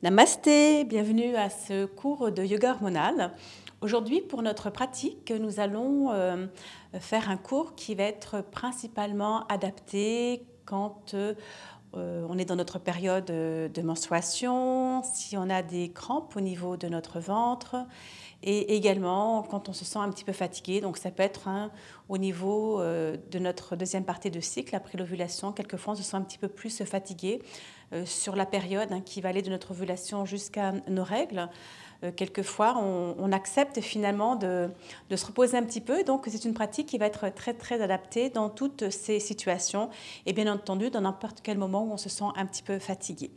Namasté, bienvenue à ce cours de yoga hormonal. Aujourd'hui, pour notre pratique, nous allons faire un cours qui va être principalement adapté quand on est dans notre période de menstruation, si on a des crampes au niveau de notre ventre et également quand on se sent un petit peu fatigué. Donc ça peut être au niveau de notre deuxième partie de cycle, après l'ovulation. Quelquefois, on se sent un petit peu plus fatigué sur la période qui va aller de notre ovulation jusqu'à nos règles. Quelquefois, on accepte finalement de se reposer un petit peu. Donc, c'est une pratique qui va être très, très adaptée dans toutes ces situations et bien entendu dans n'importe quel moment où on se sent un petit peu fatigué.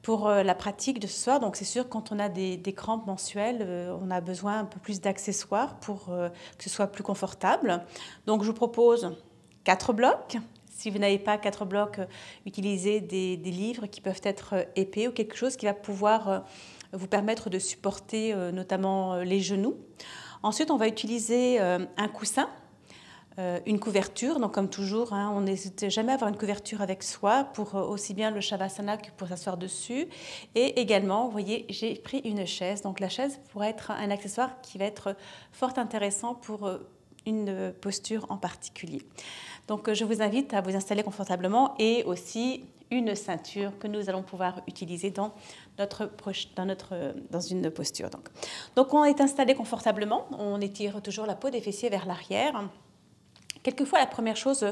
Pour la pratique de ce soir, donc c'est sûr, quand on a des crampes menstruelles, on a besoin un peu plus d'accessoires pour que ce soit plus confortable. Donc, je vous propose 4 blocs. Si vous n'avez pas 4 blocs, utilisez des livres qui peuvent être épais ou quelque chose qui va pouvoir vous permettre de supporter notamment les genoux. Ensuite, on va utiliser un coussin, une couverture. Donc, comme toujours, on n'hésite jamais à avoir une couverture avec soi pour aussi bien le Shavasana que pour s'asseoir dessus. Et également, vous voyez, j'ai pris une chaise. Donc, la chaise pourrait être un accessoire qui va être fort intéressant pour une posture en particulier. Donc, je vous invite à vous installer confortablement et aussi une ceinture que nous allons pouvoir utiliser dans une posture. Donc, on est installé confortablement. On étire toujours la peau des fessiers vers l'arrière. Quelquefois, la première chose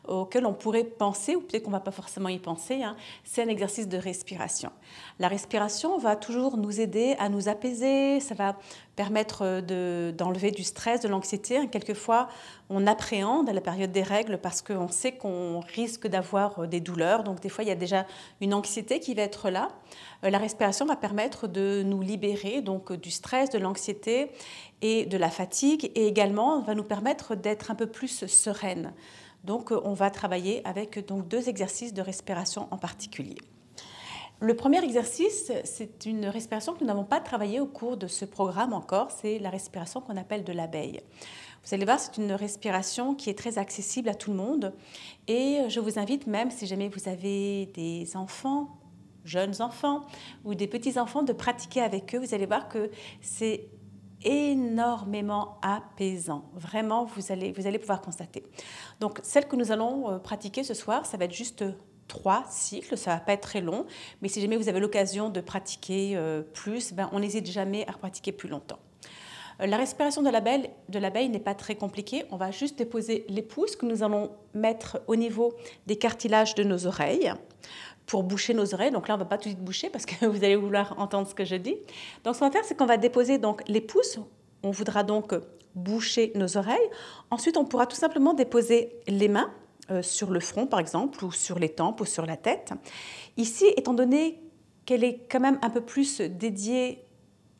auquel on pourrait penser, ou peut-être qu'on ne va pas forcément y penser, c'est un exercice de respiration. La respiration va toujours nous aider à nous apaiser, ça va permettre d'enlever du stress, de l'anxiété. Quelquefois, on appréhende à la période des règles parce qu'on sait qu'on risque d'avoir des douleurs. Donc, des fois, il y a déjà une anxiété qui va être là. La respiration va permettre de nous libérer donc, du stress, de l'anxiété et de la fatigue. Et également, va nous permettre d'être un peu plus sereine. Donc, on va travailler avec donc, 2 exercices de respiration en particulier. Le premier exercice, c'est une respiration que nous n'avons pas travaillée au cours de ce programme encore, c'est la respiration qu'on appelle de l'abeille. Vous allez voir, c'est une respiration qui est très accessible à tout le monde et je vous invite même, si jamais vous avez des enfants, jeunes enfants ou des petits-enfants, de pratiquer avec eux. Vous allez voir que c'est énormément apaisant. Vraiment, vous allez pouvoir constater. Donc, celle que nous allons pratiquer ce soir, ça va être juste 3 cycles, ça ne va pas être très long, mais si jamais vous avez l'occasion de pratiquer plus, on n'hésite jamais à pratiquer plus longtemps. La respiration de l'abeille n'est pas très compliquée, on va juste déposer les pouces que nous allons mettre au niveau des cartilages de nos oreilles pour boucher nos oreilles. Donc là, on ne va pas tout de suite boucher parce que vous allez vouloir entendre ce que je dis. Donc ce qu'on va faire, c'est qu'on va déposer donc, les pouces, on voudra donc boucher nos oreilles. Ensuite, on pourra tout simplement déposer les mains sur le front, par exemple, ou sur les tempes, ou sur la tête. Ici, étant donné qu'elle est quand même un peu plus dédiée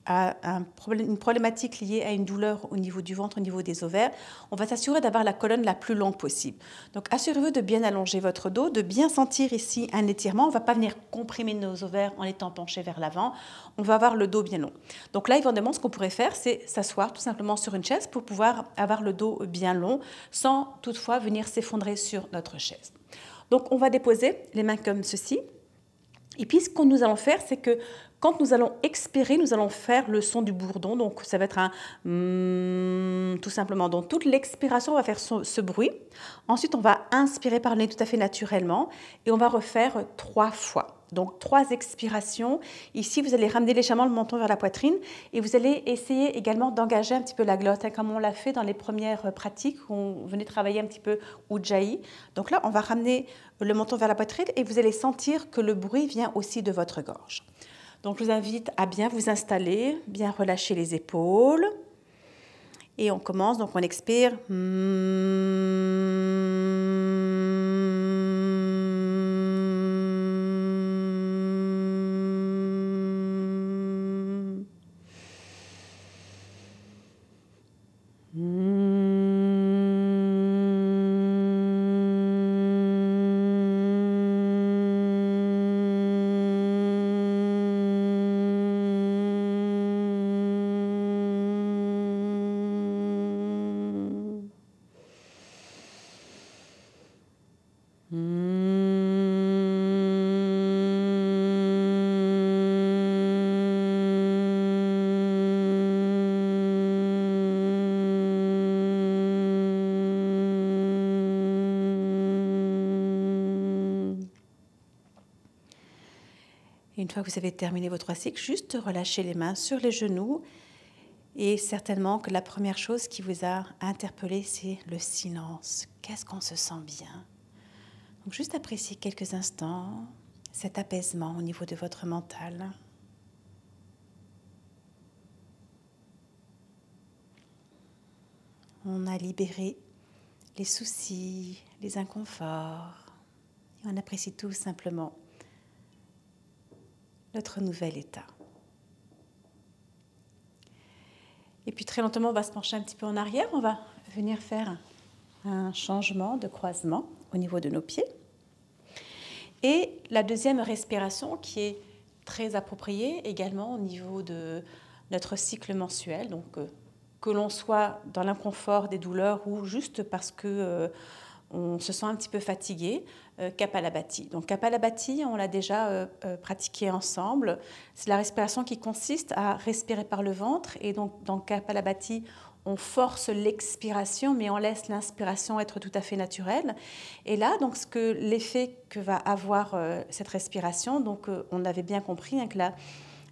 à une problématique liée à une douleur au niveau du ventre, au niveau des ovaires, on va s'assurer d'avoir la colonne la plus longue possible. Donc, assurez-vous de bien allonger votre dos, de bien sentir ici un étirement. On ne va pas venir comprimer nos ovaires en étant penché vers l'avant. On va avoir le dos bien long. Donc là, évidemment, ce qu'on pourrait faire, c'est s'asseoir tout simplement sur une chaise pour pouvoir avoir le dos bien long, sans toutefois venir s'effondrer sur notre chaise. Donc, on va déposer les mains comme ceci. Et puis, ce que nous allons faire, c'est que quand nous allons expirer, nous allons faire le son du bourdon. Donc, ça va être un tout simplement. Donc, toute l'expiration va faire ce bruit. Ensuite, on va inspirer par le nez tout à fait naturellement. Et on va refaire 3 fois. Donc, 3 expirations. Ici, vous allez ramener légèrement le menton vers la poitrine. Et vous allez essayer également d'engager un petit peu la glotte, comme on l'a fait dans les premières pratiques où on venait travailler un petit peu Ujjayi. Donc là, on va ramener le menton vers la poitrine et vous allez sentir que le bruit vient aussi de votre gorge. Donc, je vous invite à bien vous installer, bien relâcher les épaules. Et on commence, donc on expire. Et une fois que vous avez terminé vos 3 cycles, juste relâchez les mains sur les genoux. Et certainement que la première chose qui vous a interpellé, c'est le silence. Qu'est-ce qu'on se sent bien? Donc juste appréciez quelques instants cet apaisement au niveau de votre mental. On a libéré les soucis, les inconforts. Et on apprécie tout simplement notre nouvel état. Et puis très lentement, on va se pencher un petit peu en arrière. On va venir faire un changement de croisement au niveau de nos pieds. Et la deuxième respiration qui est très appropriée également au niveau de notre cycle mensuel. Donc que l'on soit dans l'inconfort, des douleurs ou juste parce que on se sent un petit peu fatigué, Kapalabhati. Donc Kapalabhati, on l'a déjà pratiqué ensemble. C'est la respiration qui consiste à respirer par le ventre. Et donc dans Kapalabhati, on force l'expiration, mais on laisse l'inspiration être tout à fait naturelle. Et là, donc, l'effet que va avoir cette respiration, donc on avait bien compris que la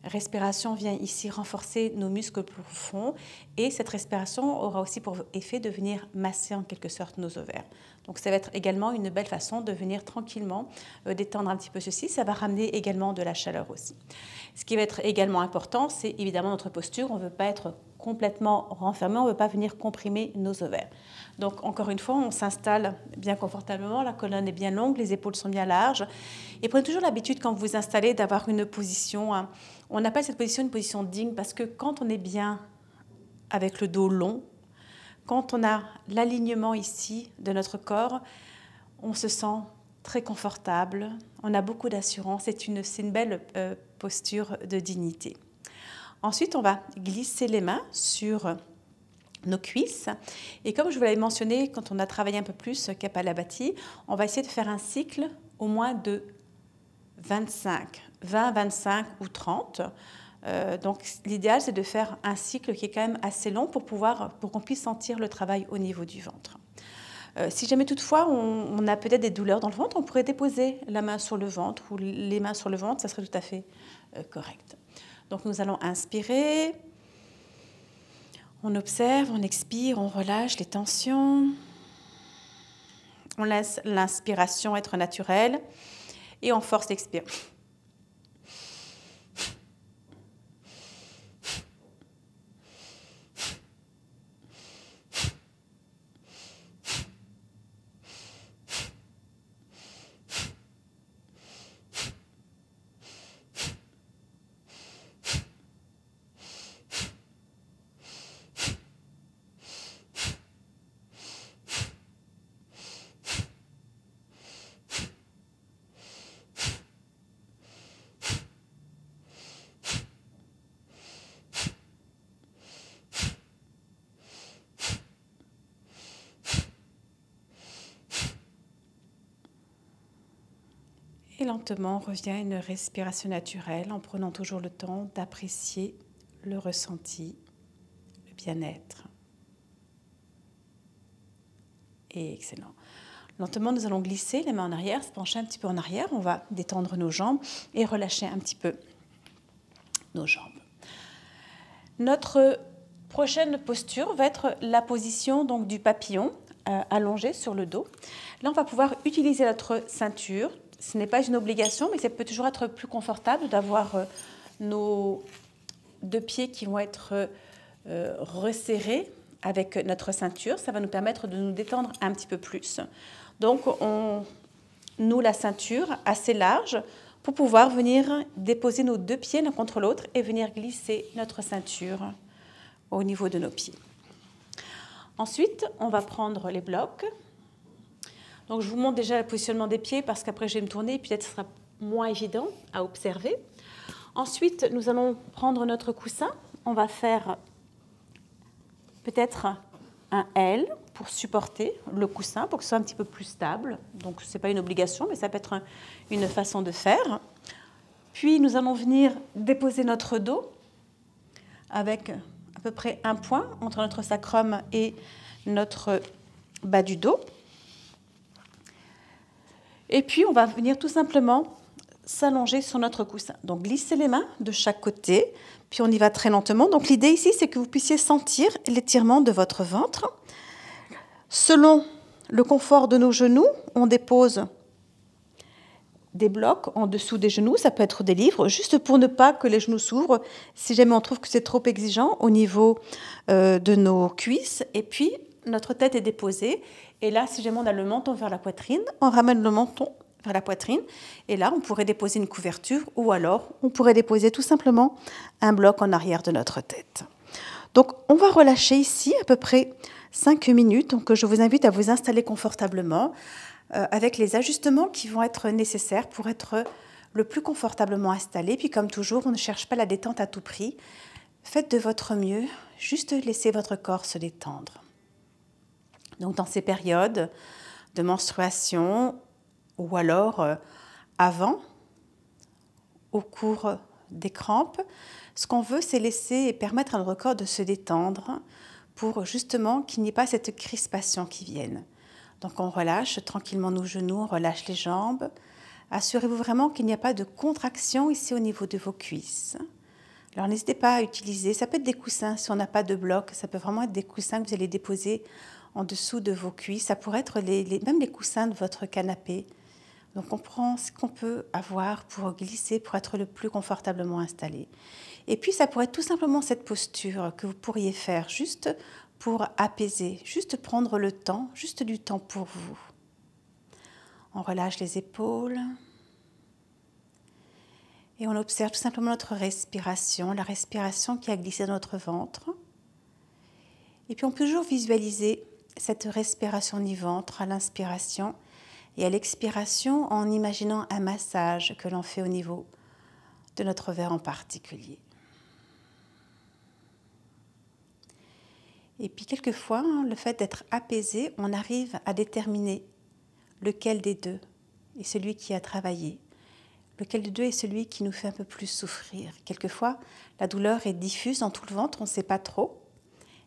respiration vient ici renforcer nos muscles profonds et cette respiration aura aussi pour effet de venir masser en quelque sorte nos ovaires. Donc ça va être également une belle façon de venir tranquillement détendre un petit peu ceci. Ça va ramener également de la chaleur aussi. Ce qui va être également important, c'est évidemment notre posture. On ne veut pas être complètement renfermé, on ne veut pas venir comprimer nos ovaires. Donc encore une fois, on s'installe bien confortablement, la colonne est bien longue, les épaules sont bien larges. Et prenez toujours l'habitude quand vous vous installez d'avoir une position, on appelle cette position une position digne parce que quand on est bien avec le dos long, quand on a l'alignement ici de notre corps, on se sent très confortable, on a beaucoup d'assurance, c'est une belle posture de dignité. Ensuite, on va glisser les mains sur nos cuisses. Et comme je vous l'avais mentionné, quand on a travaillé un peu plus Kapalabhati, on va essayer de faire un cycle au moins de 20, 25 ou 30. Donc l'idéal, c'est de faire un cycle qui est quand même assez long pour qu'on puisse sentir le travail au niveau du ventre. Si jamais toutefois on a peut-être des douleurs dans le ventre, on pourrait déposer la main sur le ventre ou les mains sur le ventre, ça serait tout à fait correct. Donc nous allons inspirer, on observe, on expire, on relâche les tensions, on laisse l'inspiration être naturelle et on force l'expiration. Et lentement, on revient à une respiration naturelle en prenant toujours le temps d'apprécier le ressenti, le bien-être. Et excellent. Lentement, nous allons glisser les mains en arrière, se pencher un petit peu en arrière. On va détendre nos jambes et relâcher un petit peu nos jambes. Notre prochaine posture va être la position donc, du papillon allongé sur le dos. Là, on va pouvoir utiliser notre ceinture. Ce n'est pas une obligation, mais ça peut toujours être plus confortable d'avoir nos deux pieds qui vont être resserrés avec notre ceinture. Ça va nous permettre de nous détendre un petit peu plus. Donc, on noue la ceinture assez large pour pouvoir venir déposer nos deux pieds l'un contre l'autre et venir glisser notre ceinture au niveau de nos pieds. Ensuite, on va prendre les blocs. Donc, je vous montre déjà le positionnement des pieds parce qu'après, je vais me tourner et peut-être ce sera moins évident à observer. Ensuite, nous allons prendre notre coussin. On va faire peut-être un L pour supporter le coussin, pour que ce soit un petit peu plus stable. Donc, ce n'est pas une obligation, mais ça peut être une façon de faire. Puis, nous allons venir déposer notre dos avec à peu près un point entre notre sacrum et notre bas du dos. Et puis, on va venir tout simplement s'allonger sur notre coussin. Donc, glisser les mains de chaque côté, puis on y va très lentement. Donc, l'idée ici, c'est que vous puissiez sentir l'étirement de votre ventre. Selon le confort de nos genoux, on dépose des blocs en dessous des genoux. Ça peut être des livres, juste pour ne pas que les genoux s'ouvrent, si jamais on trouve que c'est trop exigeant au niveau de nos cuisses. Et puis, notre tête est déposée. Et là, si jamais on a le menton vers la poitrine, on ramène le menton vers la poitrine. Et là, on pourrait déposer une couverture ou alors on pourrait déposer tout simplement un bloc en arrière de notre tête. Donc, on va relâcher ici à peu près 5 minutes. Donc, je vous invite à vous installer confortablement avec les ajustements qui vont être nécessaires pour être le plus confortablement installé. Puis, comme toujours, on ne cherche pas la détente à tout prix. Faites de votre mieux, juste laissez votre corps se détendre. Donc, dans ces périodes de menstruation, ou alors avant, au cours des crampes, ce qu'on veut, c'est laisser et permettre à notre corps de se détendre pour justement qu'il n'y ait pas cette crispation qui vienne. Donc on relâche tranquillement nos genoux, on relâche les jambes. Assurez-vous vraiment qu'il n'y a pas de contraction ici au niveau de vos cuisses. Alors n'hésitez pas à utiliser, ça peut être des coussins si on n'a pas de bloc, ça peut vraiment être des coussins que vous allez déposer en dessous de vos cuisses. Ça pourrait être même les coussins de votre canapé. Donc on prend ce qu'on peut avoir pour glisser, pour être le plus confortablement installé. Et puis ça pourrait être tout simplement cette posture que vous pourriez faire juste pour apaiser, juste prendre le temps, juste du temps pour vous. On relâche les épaules et on observe tout simplement notre respiration, la respiration qui a glissé dans notre ventre. Et puis on peut toujours visualiser cette respiration du ventre à l'inspiration et à l'expiration en imaginant un massage que l'on fait au niveau de notre verre en particulier. Et puis quelquefois, le fait d'être apaisé, on arrive à déterminer lequel des deux est celui qui a travaillé, lequel des deux est celui qui nous fait un peu plus souffrir. Quelquefois, la douleur est diffuse dans tout le ventre, on ne sait pas trop.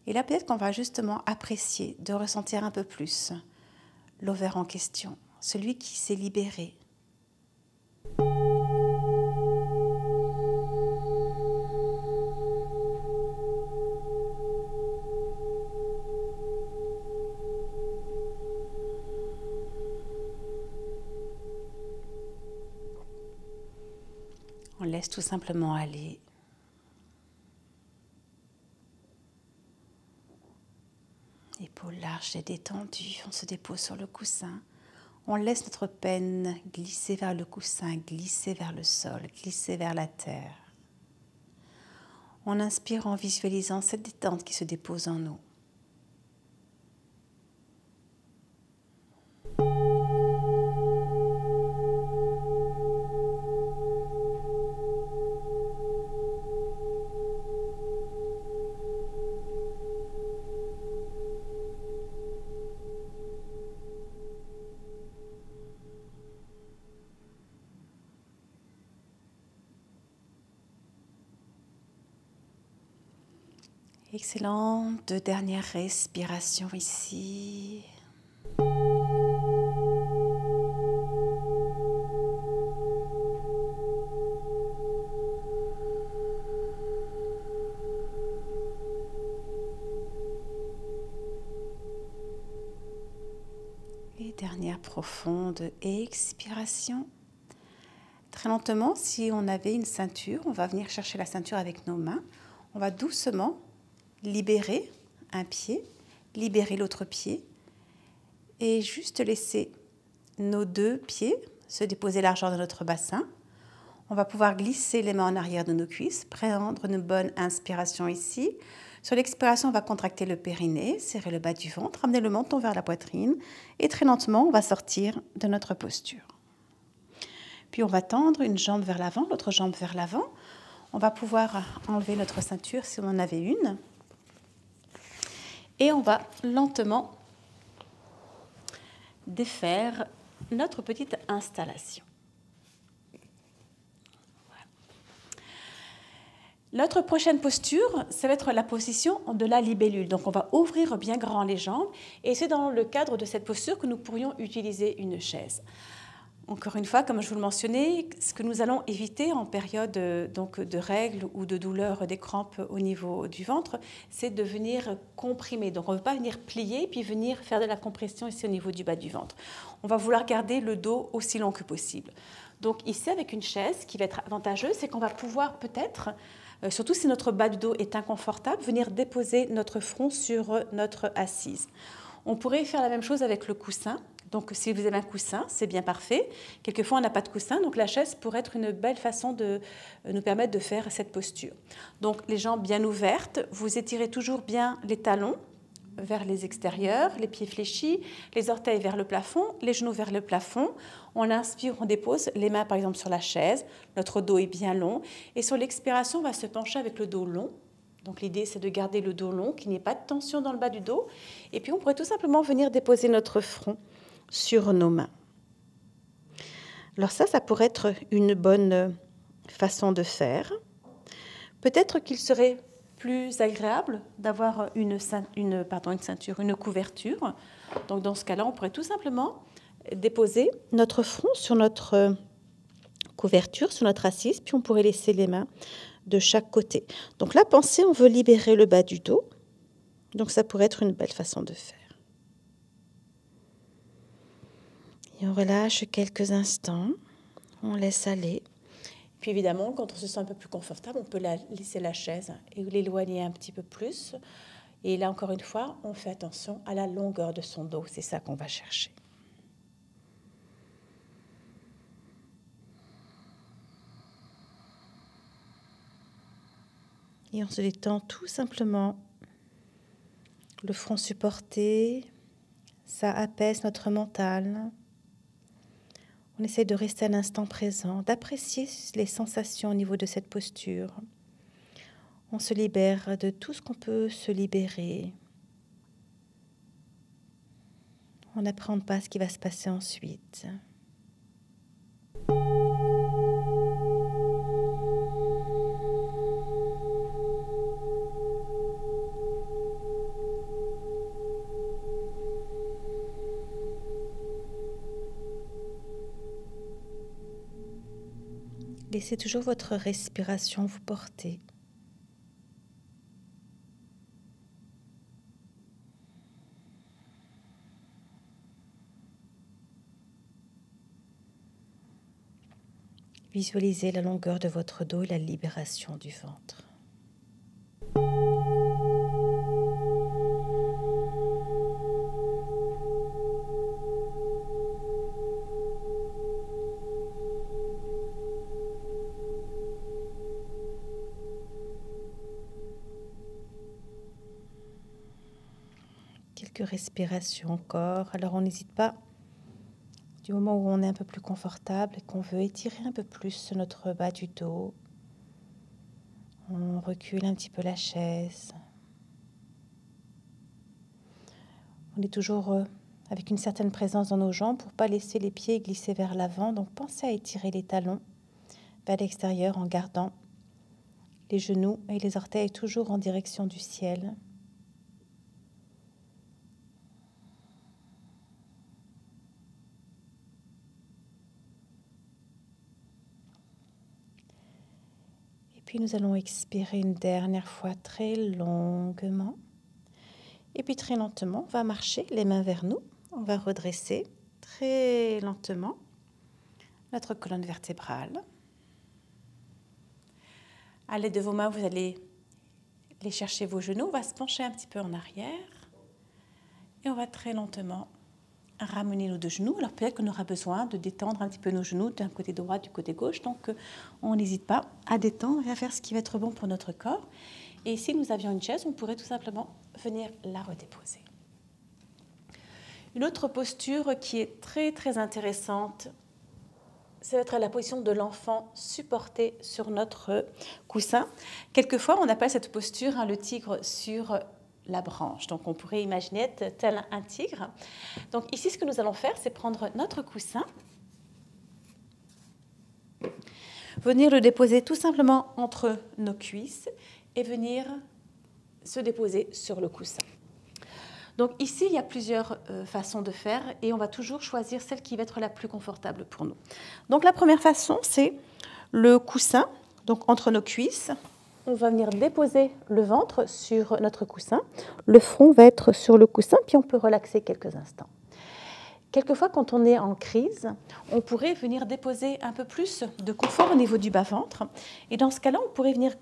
Et là, peut-être qu'on va justement apprécier de ressentir un peu plus l'ovaire en question, celui qui s'est libéré. On laisse tout simplement aller. Épaules larges et détendues, on se dépose sur le coussin. On laisse notre peine glisser vers le coussin, glisser vers le sol, glisser vers la terre. On inspire en visualisant cette détente qui se dépose en nous. Excellent. 2 dernières respirations ici. Et dernière profonde expiration. Très lentement, si on avait une ceinture, on va venir chercher la ceinture avec nos mains. On va doucement libérer un pied, libérer l'autre pied et juste laisser nos 2 pieds se déposer largeur de notre bassin. On va pouvoir glisser les mains en arrière de nos cuisses, prendre une bonne inspiration ici. Sur l'expiration, on va contracter le périnée, serrer le bas du ventre, amener le menton vers la poitrine et très lentement, on va sortir de notre posture. Puis on va tendre une jambe vers l'avant, l'autre jambe vers l'avant. On va pouvoir enlever notre ceinture si on en avait une. Et on va lentement défaire notre petite installation. Notre prochaine posture, ça va être la position de la libellule. Donc, on va ouvrir bien grand les jambes et c'est dans le cadre de cette posture que nous pourrions utiliser une chaise. Encore une fois, comme je vous le mentionnais, ce que nous allons éviter en période donc, de règles ou de douleur des crampes au niveau du ventre, c'est de venir comprimer. Donc, on ne veut pas venir plier puis venir faire de la compression ici au niveau du bas du ventre. On va vouloir garder le dos aussi long que possible. Donc, ici, avec une chaise, ce qui va être avantageux, c'est qu'on va pouvoir peut-être, surtout si notre bas du dos est inconfortable, venir déposer notre front sur notre assise. On pourrait faire la même chose avec le coussin. Donc, si vous avez un coussin, c'est bien parfait. Quelquefois, on n'a pas de coussin, donc la chaise pourrait être une belle façon de nous permettre de faire cette posture. Donc, les jambes bien ouvertes, vous étirez toujours bien les talons vers les extérieurs, les pieds fléchis, les orteils vers le plafond, les genoux vers le plafond. On inspire, on dépose les mains par exemple sur la chaise, notre dos est bien long. Et sur l'expiration, on va se pencher avec le dos long. Donc l'idée, c'est de garder le dos long, qu'il n'y ait pas de tension dans le bas du dos. Et puis, on pourrait tout simplement venir déposer notre front sur nos mains. Alors ça pourrait être une bonne façon de faire. Peut-être qu'il serait plus agréable d'avoir une ceinture, une couverture. Donc dans ce cas-là, on pourrait tout simplement déposer notre front sur notre couverture, sur notre assise, puis on pourrait laisser les mains de chaque côté. Donc là, pensez, on veut libérer le bas du dos. Donc ça pourrait être une belle façon de faire. Et on relâche quelques instants, on laisse aller. Puis évidemment, quand on se sent un peu plus confortable, on peut laisser la chaise et l'éloigner un petit peu plus. Et là, encore une fois, on fait attention à la longueur de son dos. C'est ça qu'on va chercher. Et on se détend tout simplement. Le front supporté, ça apaise notre mental. On essaie de rester à l'instant présent, d'apprécier les sensations au niveau de cette posture. On se libère de tout ce qu'on peut se libérer. On n'appréhende pas ce qui va se passer ensuite. Laissez toujours votre respiration vous porter. Visualisez la longueur de votre dos et la libération du ventre. Quelques respirations encore. Alors on n'hésite pas, du moment où on est un peu plus confortable et qu'on veut étirer un peu plus notre bas du dos, on recule un petit peu la chaise. On est toujours avec une certaine présence dans nos jambes pour ne pas laisser les pieds glisser vers l'avant. Donc pensez à étirer les talons vers l'extérieur en gardant les genoux et les orteils toujours en direction du ciel. Puis nous allons expirer une dernière fois très longuement. Et puis très lentement, on va marcher les mains vers nous. On va redresser très lentement notre colonne vertébrale. À l'aide de vos mains, vous allez aller chercher vos genoux. On va se pencher un petit peu en arrière. Et on va très lentement ramener nos deux genoux. Alors peut-être qu'on aura besoin de détendre un petit peu nos genoux d'un côté droit, du côté gauche. Donc on n'hésite pas à détendre et à faire ce qui va être bon pour notre corps. Et si nous avions une chaise, on pourrait tout simplement venir la redéposer. Une autre posture qui est très très intéressante, ça va être la position de l'enfant supporté sur notre coussin. Quelquefois, on appelle cette posture le tigre sur la branche. Donc on pourrait imaginer être tel un tigre. Donc ici, ce que nous allons faire, c'est prendre notre coussin, venir le déposer tout simplement entre nos cuisses et venir se déposer sur le coussin. Donc ici, il y a plusieurs façons de faire et on va toujours choisir celle qui va être la plus confortable pour nous. Donc la première façon, c'est le coussin, donc entre nos cuisses. On va venir déposer le ventre sur notre coussin. Le front va être sur le coussin, puis on peut relaxer quelques instants. Quelquefois, quand on est en crise, on pourrait venir déposer un peu plus de confort au niveau du bas-ventre. Et dans ce cas-là, on pourrait venir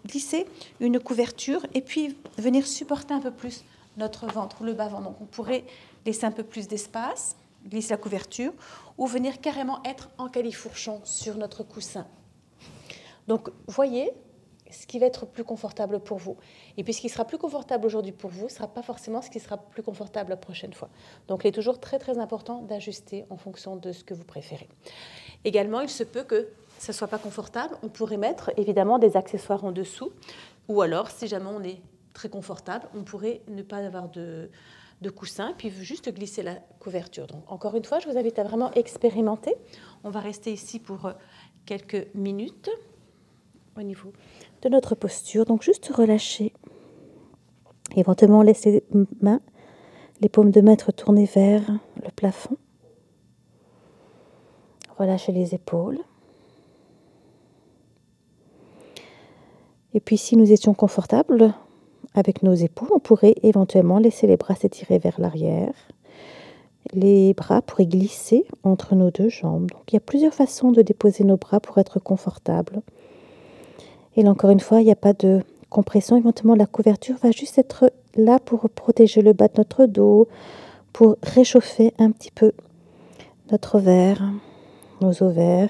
glisser une couverture et puis venir supporter un peu plus notre ventre, le bas-ventre. Donc on pourrait laisser un peu plus d'espace, glisser la couverture, ou venir carrément être en califourchon sur notre coussin. Donc voyez ce qui va être plus confortable pour vous. Et puis ce qui sera plus confortable aujourd'hui pour vous ne sera pas forcément ce qui sera plus confortable la prochaine fois. Donc il est toujours très très important d'ajuster en fonction de ce que vous préférez. Également, il se peut que ce ne soit pas confortable. On pourrait mettre évidemment des accessoires en dessous. Ou alors, si jamais on est très confortable, on pourrait ne pas avoir de coussin, puis juste glisser la couverture. Donc encore une fois, je vous invite à vraiment expérimenter. On va rester ici pour quelques minutes au niveau de notre posture. Donc juste relâcher. Éventuellement laisser les paumes de main être tournées vers le plafond. Relâcher les épaules. Et puis si nous étions confortables avec nos épaules, on pourrait éventuellement laisser les bras s'étirer vers l'arrière. Les bras pourraient glisser entre nos deux jambes. Donc il y a plusieurs façons de déposer nos bras pour être confortable. Et là, encore une fois, il n'y a pas de compression. Éventuellement, la couverture va juste être là pour protéger le bas de notre dos, pour réchauffer un petit peu notre ovaire, nos ovaires.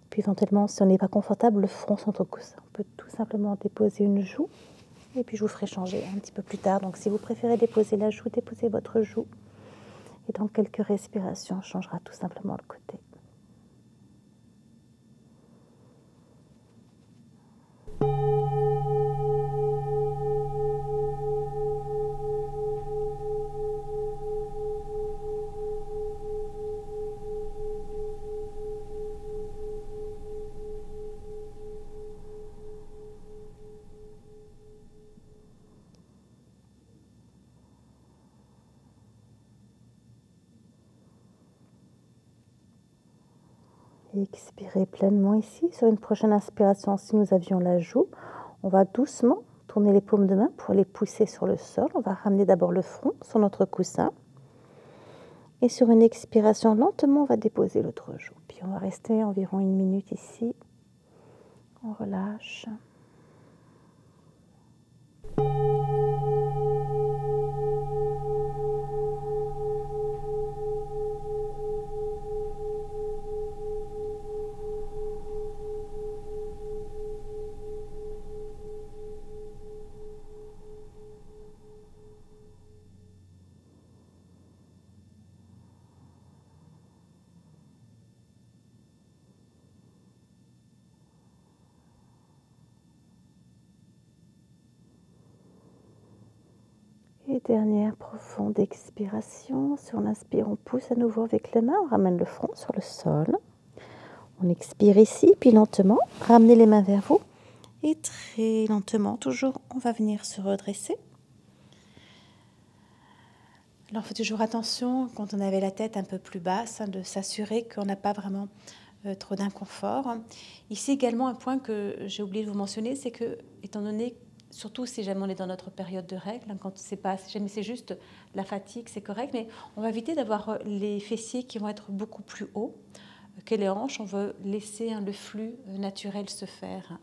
Puis éventuellement, si on n'est pas confortable, le front sur notre coussin. On peut tout simplement déposer une joue. Et puis je vous ferai changer un petit peu plus tard. Donc si vous préférez déposer la joue, déposez votre joue. Et dans quelques respirations, on changera tout simplement le côté. Et expirez pleinement ici. Sur une prochaine inspiration, si nous avions la joue, on va doucement tourner les paumes de main pour les pousser sur le sol. On va ramener d'abord le front sur notre coussin. Et sur une expiration, lentement, on va déposer l'autre joue. Puis on va rester environ une minute ici. On relâche. Et dernière profonde expiration. Sur l'inspire, on pousse à nouveau avec les mains. On ramène le front sur le sol. On expire ici, puis lentement, ramenez les mains vers vous. Et très lentement, toujours, on va venir se redresser. Alors, il faut toujours attention, quand on avait la tête un peu plus basse, de s'assurer qu'on n'a pas vraiment trop d'inconfort. Ici également, un point que j'ai oublié de vous mentionner, c'est que, étant donné, surtout si jamais on est dans notre période de règles, quand c'est pas, si jamais c'est juste la fatigue, c'est correct, mais on va éviter d'avoir les fessiers qui vont être beaucoup plus hauts que les hanches. On veut laisser le flux naturel se faire.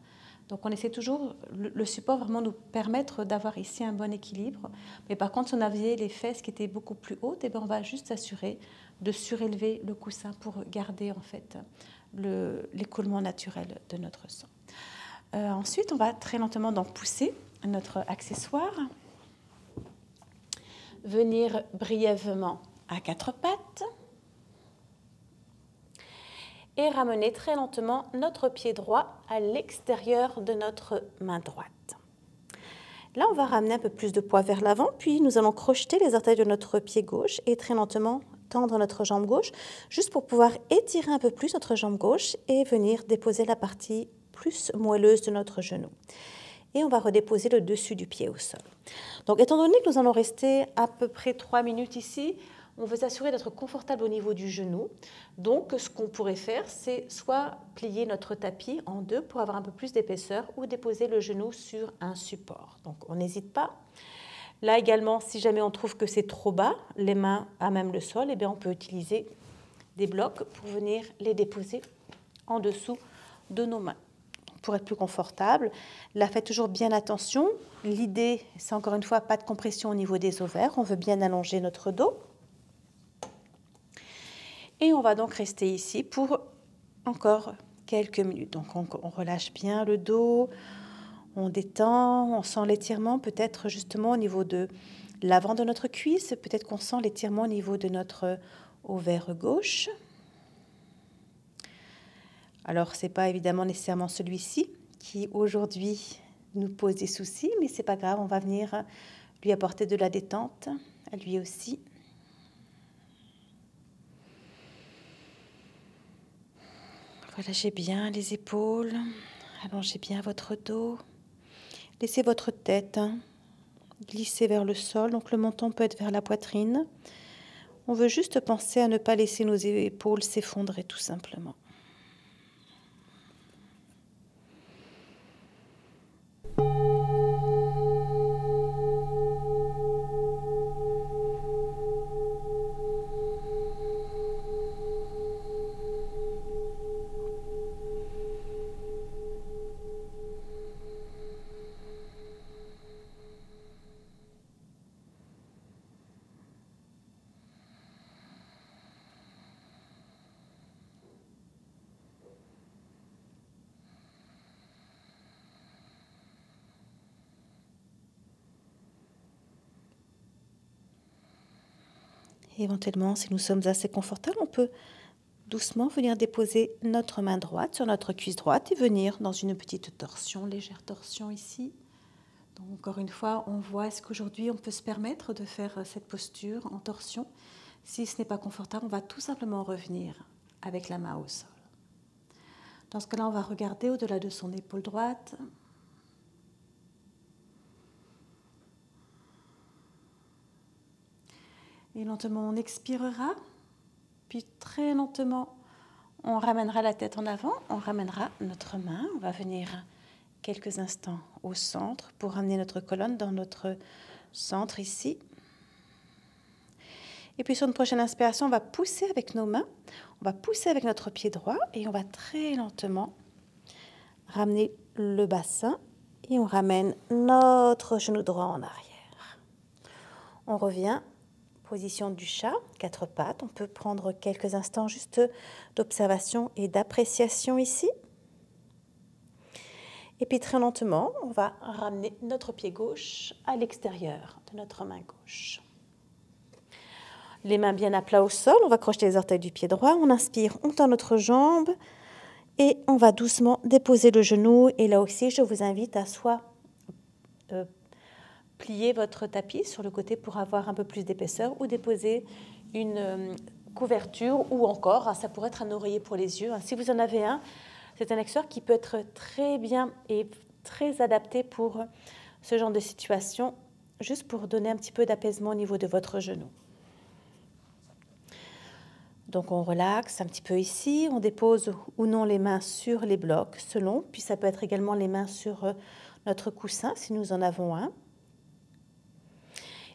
Donc on essaie toujours, le support vraiment nous permettre d'avoir ici un bon équilibre. Mais par contre, si on avait les fesses qui étaient beaucoup plus hautes, eh bien, on va juste s'assurer de surélever le coussin pour garder en fait l'écoulement naturel de notre sang. Ensuite, on va très lentement donc pousser notre accessoire. Venir brièvement à quatre pattes. Et ramener très lentement notre pied droit à l'extérieur de notre main droite. Là, on va ramener un peu plus de poids vers l'avant, puis nous allons crocheter les orteils de notre pied gauche et très lentement tendre notre jambe gauche, juste pour pouvoir étirer un peu plus notre jambe gauche et venir déposer la partie plus moelleuse de notre genou. Et on va redéposer le dessus du pied au sol. Donc, étant donné que nous allons rester à peu près 3 minutes ici, on veut s'assurer d'être confortable au niveau du genou. Donc, ce qu'on pourrait faire, c'est soit plier notre tapis en deux pour avoir un peu plus d'épaisseur ou déposer le genou sur un support. Donc, on n'hésite pas. Là également, si jamais on trouve que c'est trop bas, les mains à même le sol, eh bien, on peut utiliser des blocs pour venir les déposer en dessous de nos mains. Pour être plus confortable, là, faites toujours bien attention. L'idée, c'est encore une fois pas de compression au niveau des ovaires. On veut bien allonger notre dos. Et on va donc rester ici pour encore quelques minutes. Donc on relâche bien le dos, on détend, on sent l'étirement peut-être justement au niveau de l'avant de notre cuisse. Peut-être qu'on sent l'étirement au niveau de notre ovaire gauche. Alors, ce n'est pas évidemment nécessairement celui-ci qui, aujourd'hui, nous pose des soucis, mais ce n'est pas grave, on va venir lui apporter de la détente, à lui aussi. Relâchez bien les épaules, allongez bien votre dos. Laissez votre tête glisser vers le sol, donc le menton peut être vers la poitrine. On veut juste penser à ne pas laisser nos épaules s'effondrer tout simplement. Éventuellement, si nous sommes assez confortables, on peut doucement venir déposer notre main droite sur notre cuisse droite et venir dans une petite torsion, légère torsion ici. Donc encore une fois, on voit est-ce qu'aujourd'hui on peut se permettre de faire cette posture en torsion. Si ce n'est pas confortable, on va tout simplement revenir avec la main au sol. Dans ce cas-là, on va regarder au-delà de son épaule droite. Et lentement, on expirera. Puis très lentement, on ramènera la tête en avant. On ramènera notre main. On va venir quelques instants au centre pour ramener notre colonne dans notre centre ici. Et puis sur une prochaine inspiration, on va pousser avec nos mains. On va pousser avec notre pied droit et on va très lentement ramener le bassin et on ramène notre genou droit en arrière. On revient. Position du chat, quatre pattes. On peut prendre quelques instants juste d'observation et d'appréciation ici. Et puis très lentement, on va ramener notre pied gauche à l'extérieur de notre main gauche. Les mains bien à plat au sol, on va crocheter les orteils du pied droit. On inspire, on tend notre jambe et on va doucement déposer le genou. Et là aussi, je vous invite à soit plier votre tapis sur le côté pour avoir un peu plus d'épaisseur ou déposer une couverture ou encore, ça pourrait être un oreiller pour les yeux. Si vous en avez un, c'est un accessoire qui peut être très bien et très adapté pour ce genre de situation, juste pour donner un petit peu d'apaisement au niveau de votre genou. Donc on relaxe un petit peu ici, on dépose ou non les mains sur les blocs selon, puis ça peut être également les mains sur notre coussin si nous en avons un.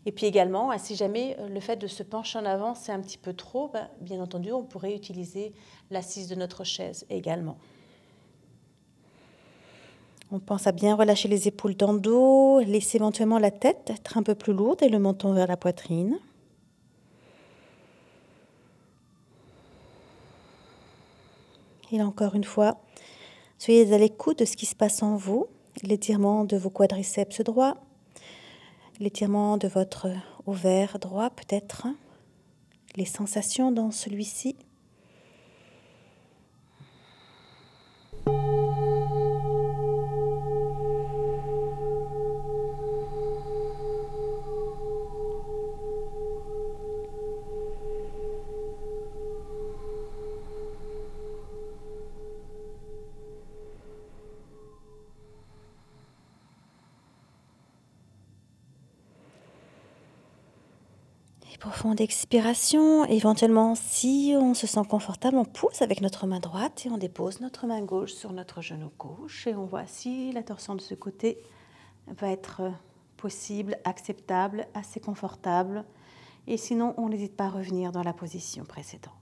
Et puis également, si jamais le fait de se pencher en avant, c'est un petit peu trop, bien entendu, on pourrait utiliser l'assise de notre chaise également. On pense à bien relâcher les épaules dans le dos, laisser éventuellement la tête être un peu plus lourde et le menton vers la poitrine. Et là, encore une fois, soyez à l'écoute de ce qui se passe en vous, l'étirement de vos quadriceps droits, l'étirement de votre ovaire droit peut-être, les sensations dans celui-ci. Profonde expiration. Éventuellement, si on se sent confortable, on pousse avec notre main droite et on dépose notre main gauche sur notre genou gauche. Et on voit si la torsion de ce côté va être possible, acceptable, assez confortable. Et sinon, on n'hésite pas à revenir dans la position précédente.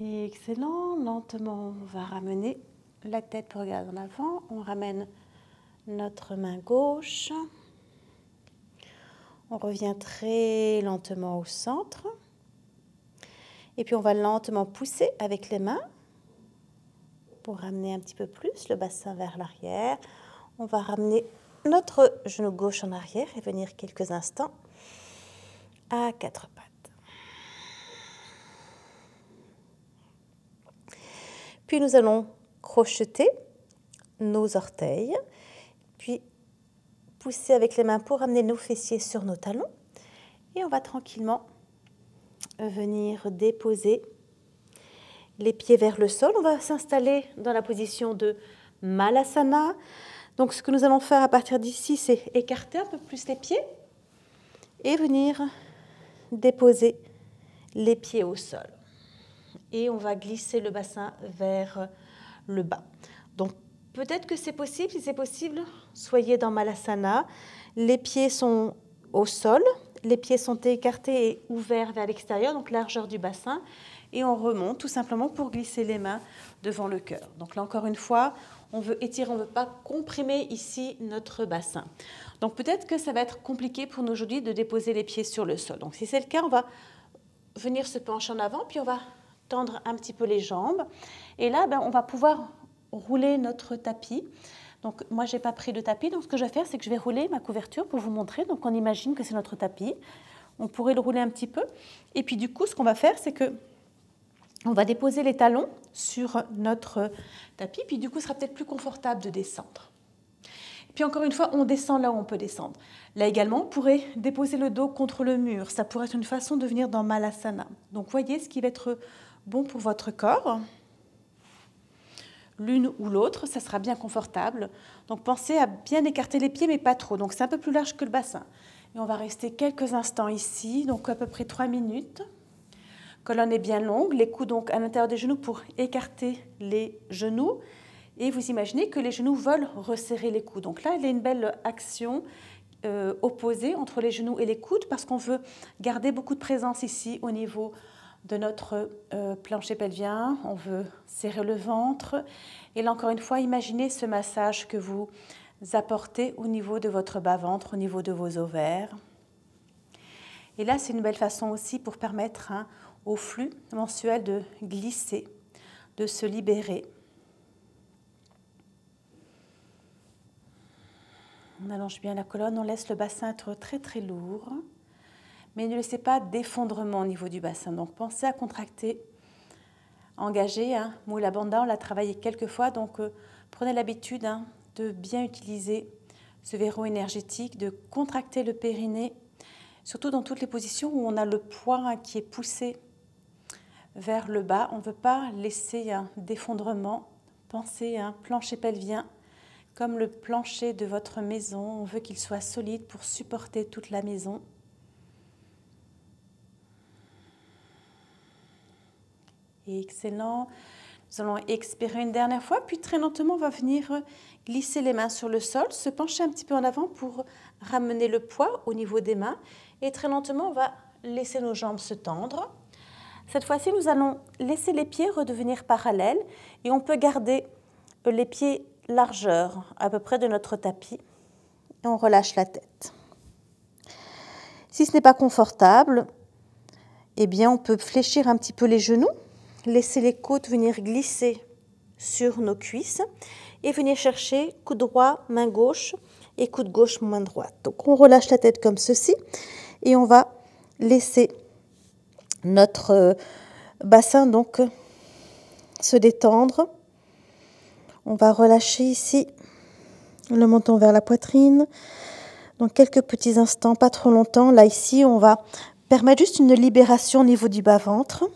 Excellent, lentement on va ramener la tête pour regarder en avant, on ramène notre main gauche, on revient très lentement au centre et puis on va lentement pousser avec les mains pour ramener un petit peu plus le bassin vers l'arrière. On va ramener notre genou gauche en arrière et venir quelques instants à quatre pattes. Puis nous allons crocheter nos orteils, puis pousser avec les mains pour amener nos fessiers sur nos talons. Et on va tranquillement venir déposer les pieds vers le sol. On va s'installer dans la position de Malasana. Donc ce que nous allons faire à partir d'ici, c'est écarter un peu plus les pieds et venir déposer les pieds au sol. Et on va glisser le bassin vers le bas. Donc peut-être que c'est possible, si c'est possible, soyez dans Malasana. Les pieds sont au sol, les pieds sont écartés et ouverts vers l'extérieur, donc largeur du bassin. Et on remonte tout simplement pour glisser les mains devant le cœur. Donc là encore une fois, on veut étirer, on ne veut pas comprimer ici notre bassin. Donc peut-être que ça va être compliqué pour nous aujourd'hui de déposer les pieds sur le sol. Donc si c'est le cas, on va venir se pencher en avant, puis on va tendre un petit peu les jambes. Et là, on va pouvoir rouler notre tapis. Donc moi, je n'ai pas pris de tapis. Donc ce que je vais faire, c'est que je vais rouler ma couverture pour vous montrer. Donc on imagine que c'est notre tapis. On pourrait le rouler un petit peu. Et puis du coup, ce qu'on va faire, c'est que on va déposer les talons sur notre tapis. Puis du coup, ce sera peut-être plus confortable de descendre. Puis encore une fois, on descend là où on peut descendre. Là également, on pourrait déposer le dos contre le mur. Ça pourrait être une façon de venir dans Malasana. Donc voyez ce qui va être bon pour votre corps. L'une ou l'autre, ça sera bien confortable. Donc pensez à bien écarter les pieds, mais pas trop. Donc c'est un peu plus large que le bassin. Et on va rester quelques instants ici, donc à peu près 3 minutes. Colonne est bien longue, les coudes donc à l'intérieur des genoux pour écarter les genoux. Et vous imaginez que les genoux veulent resserrer les coudes. Donc là, il y a une belle action opposée entre les genoux et les coudes parce qu'on veut garder beaucoup de présence ici au niveau de notre plancher pelvien. On veut serrer le ventre. Et là, encore une fois, imaginez ce massage que vous apportez au niveau de votre bas-ventre, au niveau de vos ovaires. Et là, c'est une belle façon aussi pour permettre au flux mensuel de glisser, de se libérer. On allonge bien la colonne, on laisse le bassin être très très lourd, mais ne laissez pas d'effondrement au niveau du bassin. Donc pensez à contracter, engager. Mula Bandha, on l'a travaillé quelques fois, donc prenez l'habitude de bien utiliser ce verrou énergétique, de contracter le périnée, surtout dans toutes les positions où on a le poids qui est poussé vers le bas. On ne veut pas laisser d'effondrement. Pensez à un plancher pelvien comme le plancher de votre maison. On veut qu'il soit solide pour supporter toute la maison. Excellent. Nous allons expirer une dernière fois, puis très lentement, on va venir glisser les mains sur le sol, se pencher un petit peu en avant pour ramener le poids au niveau des mains. Et très lentement, on va laisser nos jambes se tendre. Cette fois-ci, nous allons laisser les pieds redevenir parallèles et on peut garder les pieds largeur à peu près de notre tapis et on relâche la tête. Si ce n'est pas confortable, eh bien on peut fléchir un petit peu les genoux, laisser les côtes venir glisser sur nos cuisses et venir chercher coude droit, main gauche et coude gauche, main droite. Donc on relâche la tête comme ceci et on va laisser notre bassin donc se détendre. On va relâcher ici le menton vers la poitrine. Donc quelques petits instants, pas trop longtemps. Là ici, on va permettre juste une libération au niveau du bas-ventre.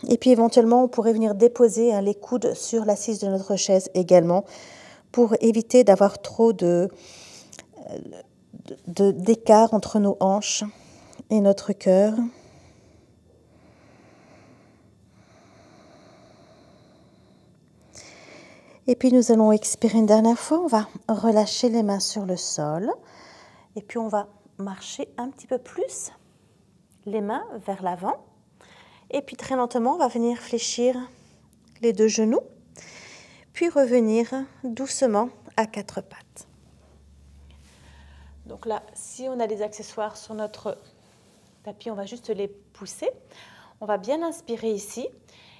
Et puis éventuellement, on pourrait venir déposer les coudes sur l'assise de notre chaise également pour éviter d'avoir trop d'écart entre nos hanches et notre cœur. Et puis nous allons expirer une dernière fois, on va relâcher les mains sur le sol. Et puis on va marcher un petit peu plus, les mains vers l'avant. Et puis très lentement, on va venir fléchir les deux genoux, puis revenir doucement à quatre pattes. Donc là, si on a des accessoires sur notre tapis, on va juste les pousser. On va bien inspirer ici.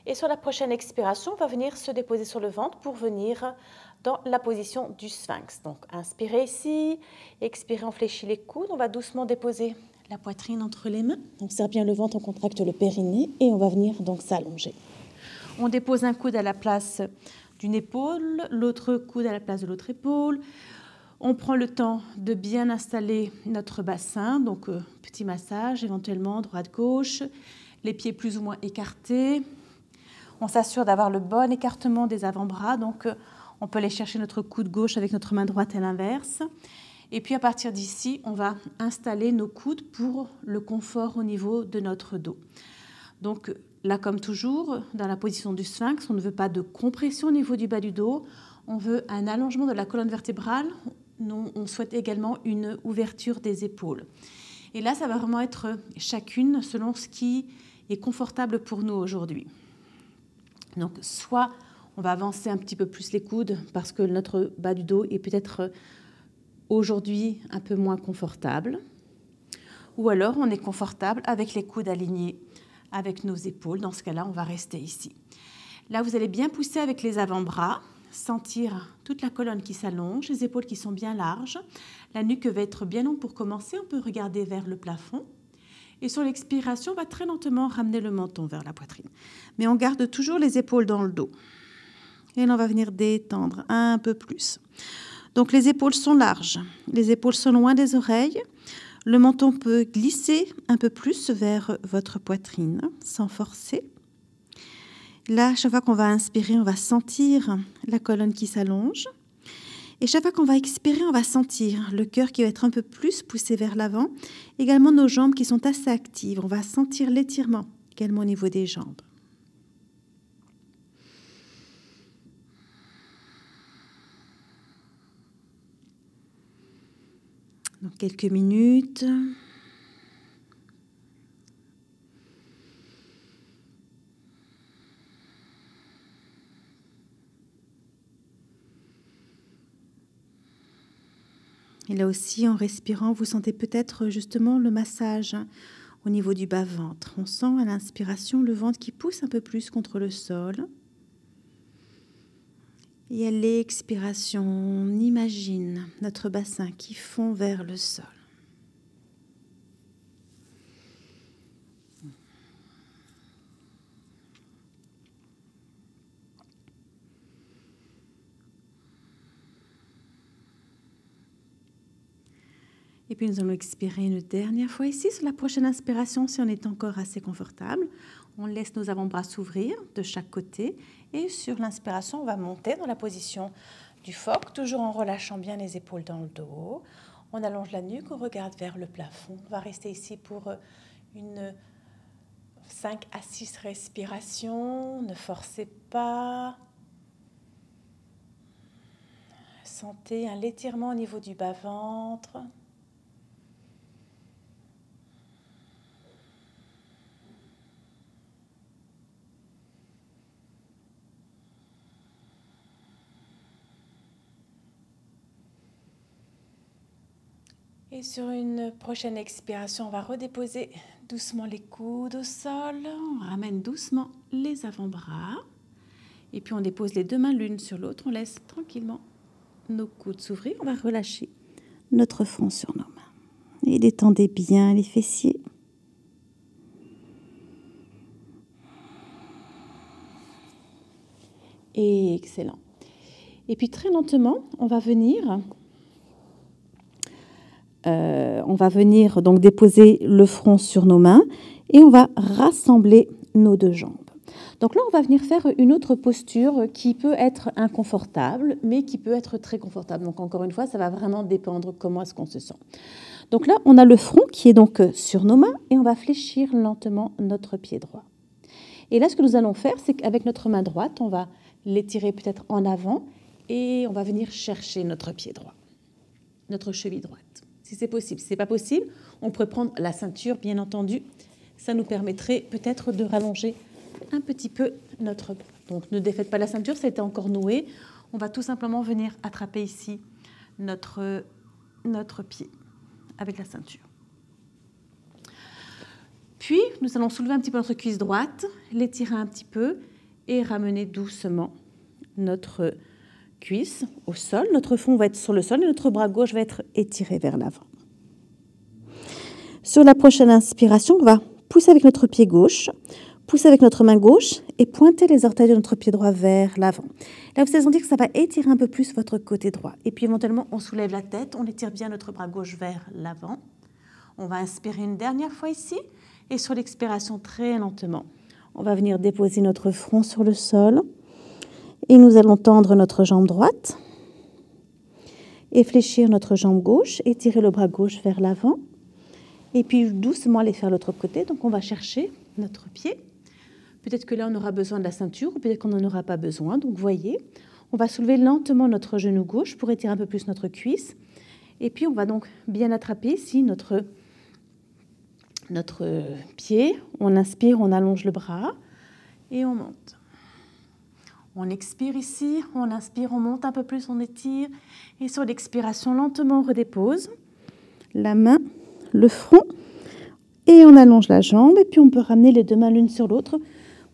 Et sur la prochaine expiration, on va venir se déposer sur le ventre pour venir dans la position du sphinx. Donc, inspirez ici, expirez, on fléchit les coudes. On va doucement déposer la poitrine entre les mains. On serre bien le ventre, on contracte le périnée et on va venir donc s'allonger. On dépose un coude à la place d'une épaule, l'autre coude à la place de l'autre épaule. On prend le temps de bien installer notre bassin, donc petit massage éventuellement droite-gauche, les pieds plus ou moins écartés. On s'assure d'avoir le bon écartement des avant-bras, donc on peut aller chercher notre coude gauche avec notre main droite à l'inverse. Et puis à partir d'ici, on va installer nos coudes pour le confort au niveau de notre dos. Donc là, comme toujours, dans la position du sphinx, on ne veut pas de compression au niveau du bas du dos, on veut un allongement de la colonne vertébrale, on souhaite également une ouverture des épaules. Et là, ça va vraiment être chacune selon ce qui est confortable pour nous aujourd'hui. Donc, soit on va avancer un petit peu plus les coudes parce que notre bas du dos est peut-être aujourd'hui un peu moins confortable. Ou alors, on est confortable avec les coudes alignés avec nos épaules. Dans ce cas-là, on va rester ici. Là, vous allez bien pousser avec les avant-bras, sentir toute la colonne qui s'allonge, les épaules qui sont bien larges. La nuque va être bien longue pour commencer. On peut regarder vers le plafond. Et sur l'expiration, on va très lentement ramener le menton vers la poitrine. Mais on garde toujours les épaules dans le dos. Et là, on va venir détendre un peu plus. Donc, les épaules sont larges. Les épaules sont loin des oreilles. Le menton peut glisser un peu plus vers votre poitrine, sans forcer. Là, chaque fois qu'on va inspirer, on va sentir la colonne qui s'allonge. Et chaque fois qu'on va expirer, on va sentir le cœur qui va être un peu plus poussé vers l'avant. Également nos jambes qui sont assez actives. On va sentir l'étirement également au niveau des jambes. Donc quelques minutes. Et là aussi, en respirant, vous sentez peut-être justement le massage au niveau du bas-ventre. On sent à l'inspiration le ventre qui pousse un peu plus contre le sol. Et à l'expiration, on imagine notre bassin qui fond vers le sol. Et puis nous allons expirer une dernière fois ici. Sur la prochaine inspiration, si on est encore assez confortable, on laisse nos avant-bras s'ouvrir de chaque côté. Et sur l'inspiration, on va monter dans la position du phoque, toujours en relâchant bien les épaules dans le dos. On allonge la nuque, on regarde vers le plafond. On va rester ici pour une 5 à 6 respirations. Ne forcez pas. Sentez un étirement au niveau du bas-ventre. Et sur une prochaine expiration, on va redéposer doucement les coudes au sol. On ramène doucement les avant-bras. Et puis on dépose les deux mains l'une sur l'autre. On laisse tranquillement nos coudes s'ouvrir. On va relâcher notre front sur nos mains. Et détendez bien les fessiers. Et excellent. Et puis très lentement, on va venir donc déposer le front sur nos mains et on va rassembler nos deux jambes. Donc là, on va venir faire une autre posture qui peut être inconfortable, mais qui peut être très confortable. Donc encore une fois, ça va vraiment dépendre comment est-ce qu'on se sent. Donc là, on a le front qui est donc sur nos mains et on va fléchir lentement notre pied droit. Et là, ce que nous allons faire, c'est qu'avec notre main droite, on va l'étirer peut-être en avant et on va venir chercher notre pied droit, notre cheville droite. Si c'est possible. Si ce n'est pas possible, on pourrait prendre la ceinture, bien entendu. Ça nous permettrait peut-être de rallonger un petit peu notre dos. Donc ne défaites pas la ceinture, ça a été encore noué. On va tout simplement venir attraper ici notre pied avec la ceinture. Puis, nous allons soulever un petit peu notre cuisse droite, l'étirer un petit peu et ramener doucement notre cuisse au sol. Notre front va être sur le sol et notre bras gauche va être étiré vers l'avant. Sur la prochaine inspiration, on va pousser avec notre pied gauche, pousser avec notre main gauche et pointer les orteils de notre pied droit vers l'avant. Là, vous allez sentir que ça va étirer un peu plus votre côté droit. Et puis éventuellement, on soulève la tête, on étire bien notre bras gauche vers l'avant. On va inspirer une dernière fois ici et sur l'expiration, très lentement, on va venir déposer notre front sur le sol. Et nous allons tendre notre jambe droite et fléchir notre jambe gauche, étirer le bras gauche vers l'avant et puis doucement aller faire l'autre côté. Donc on va chercher notre pied. Peut-être que là on aura besoin de la ceinture ou peut-être qu'on n'en aura pas besoin. Donc voyez, on va soulever lentement notre genou gauche pour étirer un peu plus notre cuisse. Et puis on va donc bien attraper ici notre pied. On inspire, on allonge le bras et on monte. On expire ici, on inspire, on monte un peu plus, on étire. Et sur l'expiration, lentement, on redépose la main, le front. Et on allonge la jambe. Et puis, on peut ramener les deux mains l'une sur l'autre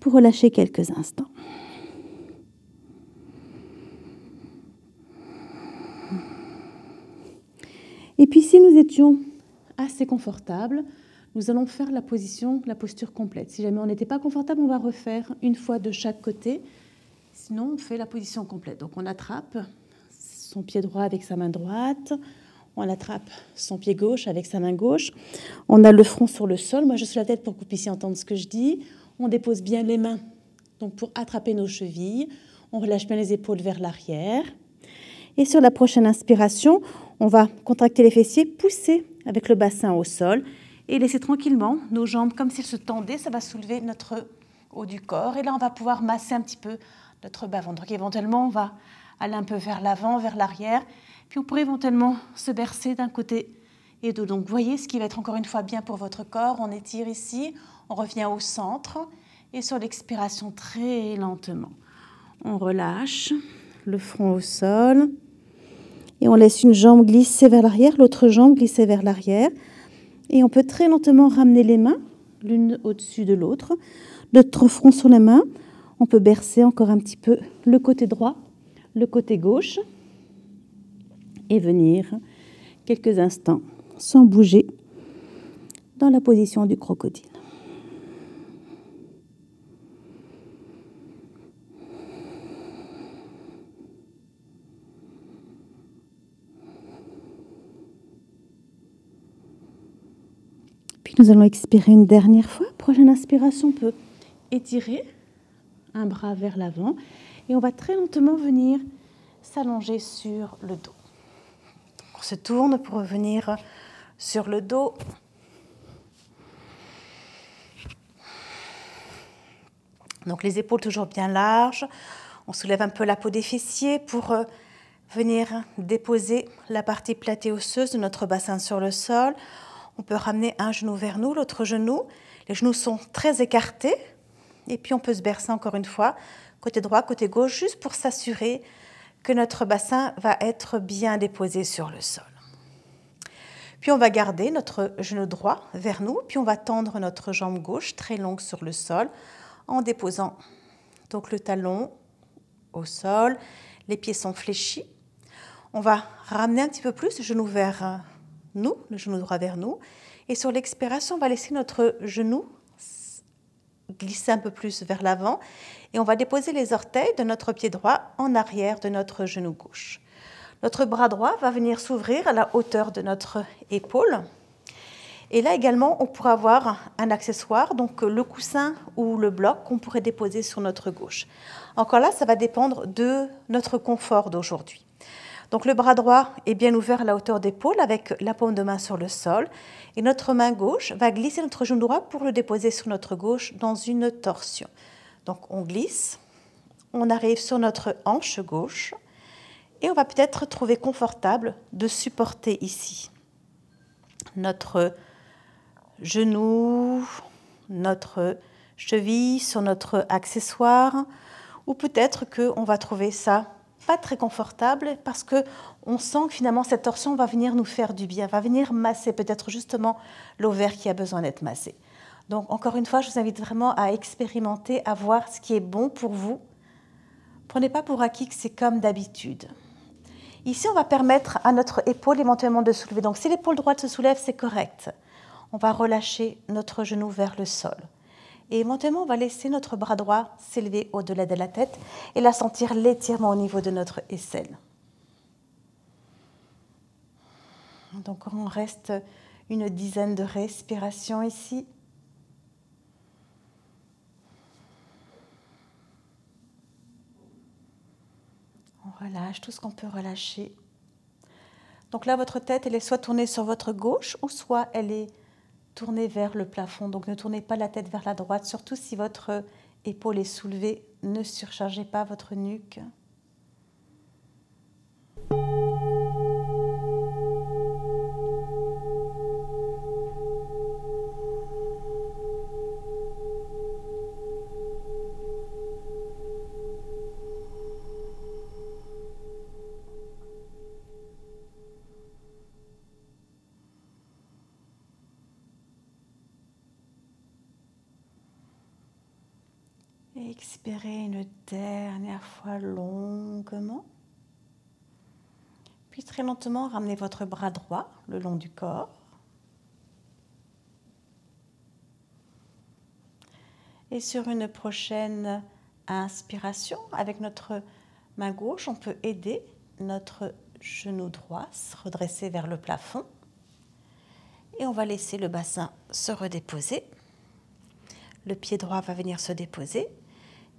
pour relâcher quelques instants. Et puis, si nous étions assez confortables, nous allons faire la posture complète. Si jamais on n'était pas confortable, on va refaire une fois de chaque côté. Sinon, on fait la position complète. Donc, on attrape son pied droit avec sa main droite. On attrape son pied gauche avec sa main gauche. On a le front sur le sol. Moi, je suis la tête pour que vous puissiez entendre ce que je dis. On dépose bien les mains donc pour attraper nos chevilles. On relâche bien les épaules vers l'arrière. Et sur la prochaine inspiration, on va contracter les fessiers, pousser avec le bassin au sol et laisser tranquillement nos jambes comme s'ils se tendaient. Ça va soulever notre haut du corps. Et là, on va pouvoir masser un petit peu notre bas-ventre. Donc, éventuellement, on va aller un peu vers l'avant, vers l'arrière. Puis, on pourrait éventuellement se bercer d'un côté et de l'autre. Donc, voyez ce qui va être encore une fois bien pour votre corps. On étire ici, on revient au centre. Et sur l'expiration, très lentement, on relâche le front au sol. Et on laisse une jambe glisser vers l'arrière, l'autre jambe glisser vers l'arrière. Et on peut très lentement ramener les mains, l'une au-dessus de l'autre. Notre front sur les mains. On peut bercer encore un petit peu le côté droit, le côté gauche et venir quelques instants sans bouger dans la position du crocodile. Puis nous allons expirer une dernière fois. Prochaine inspiration, on peut étirer un bras vers l'avant et on va très lentement venir s'allonger sur le dos. On se tourne pour revenir sur le dos. Donc les épaules toujours bien larges. On soulève un peu la peau des fessiers pour venir déposer la partie platée osseuse de notre bassin sur le sol. On peut ramener un genou vers nous, l'autre genou. Les genoux sont très écartés. Et puis on peut se bercer encore une fois, côté droit, côté gauche, juste pour s'assurer que notre bassin va être bien déposé sur le sol. Puis on va garder notre genou droit vers nous, puis on va tendre notre jambe gauche très longue sur le sol en déposant donc le talon au sol. Les pieds sont fléchis. On va ramener un petit peu plus le genou vers nous, le genou droit vers nous. Et sur l'expiration, on va laisser notre genou glisser un peu plus vers l'avant. Et on va déposer les orteils de notre pied droit en arrière de notre genou gauche. Notre bras droit va venir s'ouvrir à la hauteur de notre épaule. Et là également, on pourra avoir un accessoire, donc le coussin ou le bloc qu'on pourrait déposer sur notre gauche. Encore là, ça va dépendre de notre confort d'aujourd'hui. Donc le bras droit est bien ouvert à la hauteur d'épaule avec la paume de main sur le sol. Et notre main gauche va glisser notre genou droit pour le déposer sur notre gauche dans une torsion. Donc on glisse, on arrive sur notre hanche gauche et on va peut-être trouver confortable de supporter ici notre genou, notre cheville sur notre accessoire, ou peut-être qu'on va trouver ça pas très confortable parce qu'on sent que finalement cette torsion va venir nous faire du bien, va venir masser peut-être justement l'ovaire qui a besoin d'être massé. Donc encore une fois, je vous invite vraiment à expérimenter, à voir ce qui est bon pour vous. Prenez pas pour acquis que c'est comme d'habitude. Ici, on va permettre à notre épaule éventuellement de soulever. Donc si l'épaule droite se soulève, c'est correct. On va relâcher notre genou vers le sol. Et éventuellement, on va laisser notre bras droit s'élever au-delà de la tête et la sentir l'étirement au niveau de notre aisselle. Donc, on reste une dizaine de respirations ici. On relâche tout ce qu'on peut relâcher. Donc là, votre tête, elle est soit tournée sur votre gauche ou soit elle est tournez vers le plafond, donc ne tournez pas la tête vers la droite, surtout si votre épaule est soulevée, ne surchargez pas votre nuque. Expirez une dernière fois longuement. Puis très lentement, ramenez votre bras droit le long du corps. Et sur une prochaine inspiration, avec notre main gauche, on peut aider notre genou droit à se redresser vers le plafond. Et on va laisser le bassin se redéposer. Le pied droit va venir se déposer.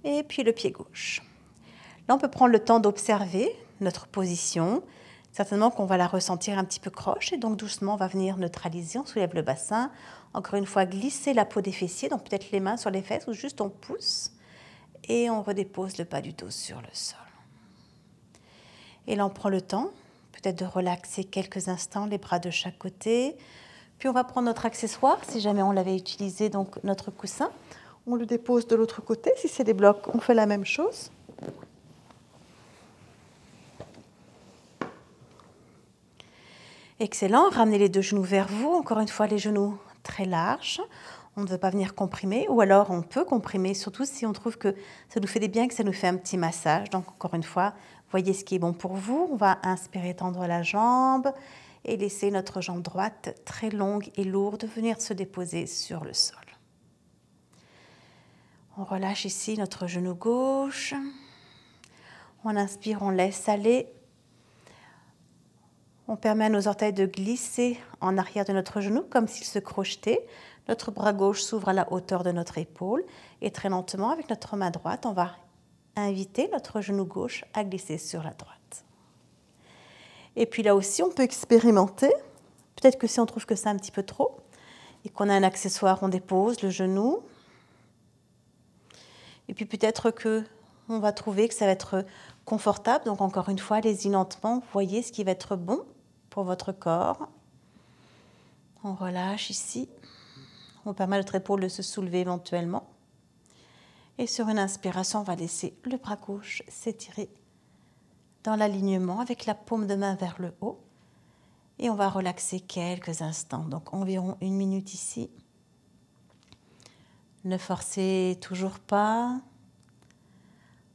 Et puis le pied gauche. Là, on peut prendre le temps d'observer notre position. Certainement qu'on va la ressentir un petit peu croche et donc doucement, on va venir neutraliser. On soulève le bassin. Encore une fois, glisser la peau des fessiers, donc peut-être les mains sur les fesses ou juste on pousse. Et on redépose le bas du dos sur le sol. Et là, on prend le temps peut-être de relaxer quelques instants les bras de chaque côté. Puis on va prendre notre accessoire, si jamais on l'avait utilisé, donc notre coussin. On le dépose de l'autre côté. Si c'est des blocs, on fait la même chose. Excellent. Ramenez les deux genoux vers vous. Encore une fois, les genoux très larges. On ne veut pas venir comprimer. Ou alors, on peut comprimer, surtout si on trouve que ça nous fait des biens, que ça nous fait un petit massage. Donc, encore une fois, voyez ce qui est bon pour vous. On va inspirer, tendre la jambe et laisser notre jambe droite très longue et lourde venir se déposer sur le sol. On relâche ici notre genou gauche. On inspire, on laisse aller. On permet à nos orteils de glisser en arrière de notre genou comme s'ils se crochetaient. Notre bras gauche s'ouvre à la hauteur de notre épaule. Et très lentement, avec notre main droite, on va inviter notre genou gauche à glisser sur la droite. Et puis là aussi, on peut expérimenter. Peut-être que si on trouve que c'est un petit peu trop et qu'on a un accessoire, on dépose le genou. Et puis peut-être que on va trouver que ça va être confortable. Donc encore une fois, allez-y lentement, voyez ce qui va être bon pour votre corps. On relâche ici. On permet à notre épaule de se soulever éventuellement. Et sur une inspiration, on va laisser le bras gauche s'étirer dans l'alignement avec la paume de main vers le haut. Et on va relaxer quelques instants, donc environ 1 minute ici. Ne forcez toujours pas.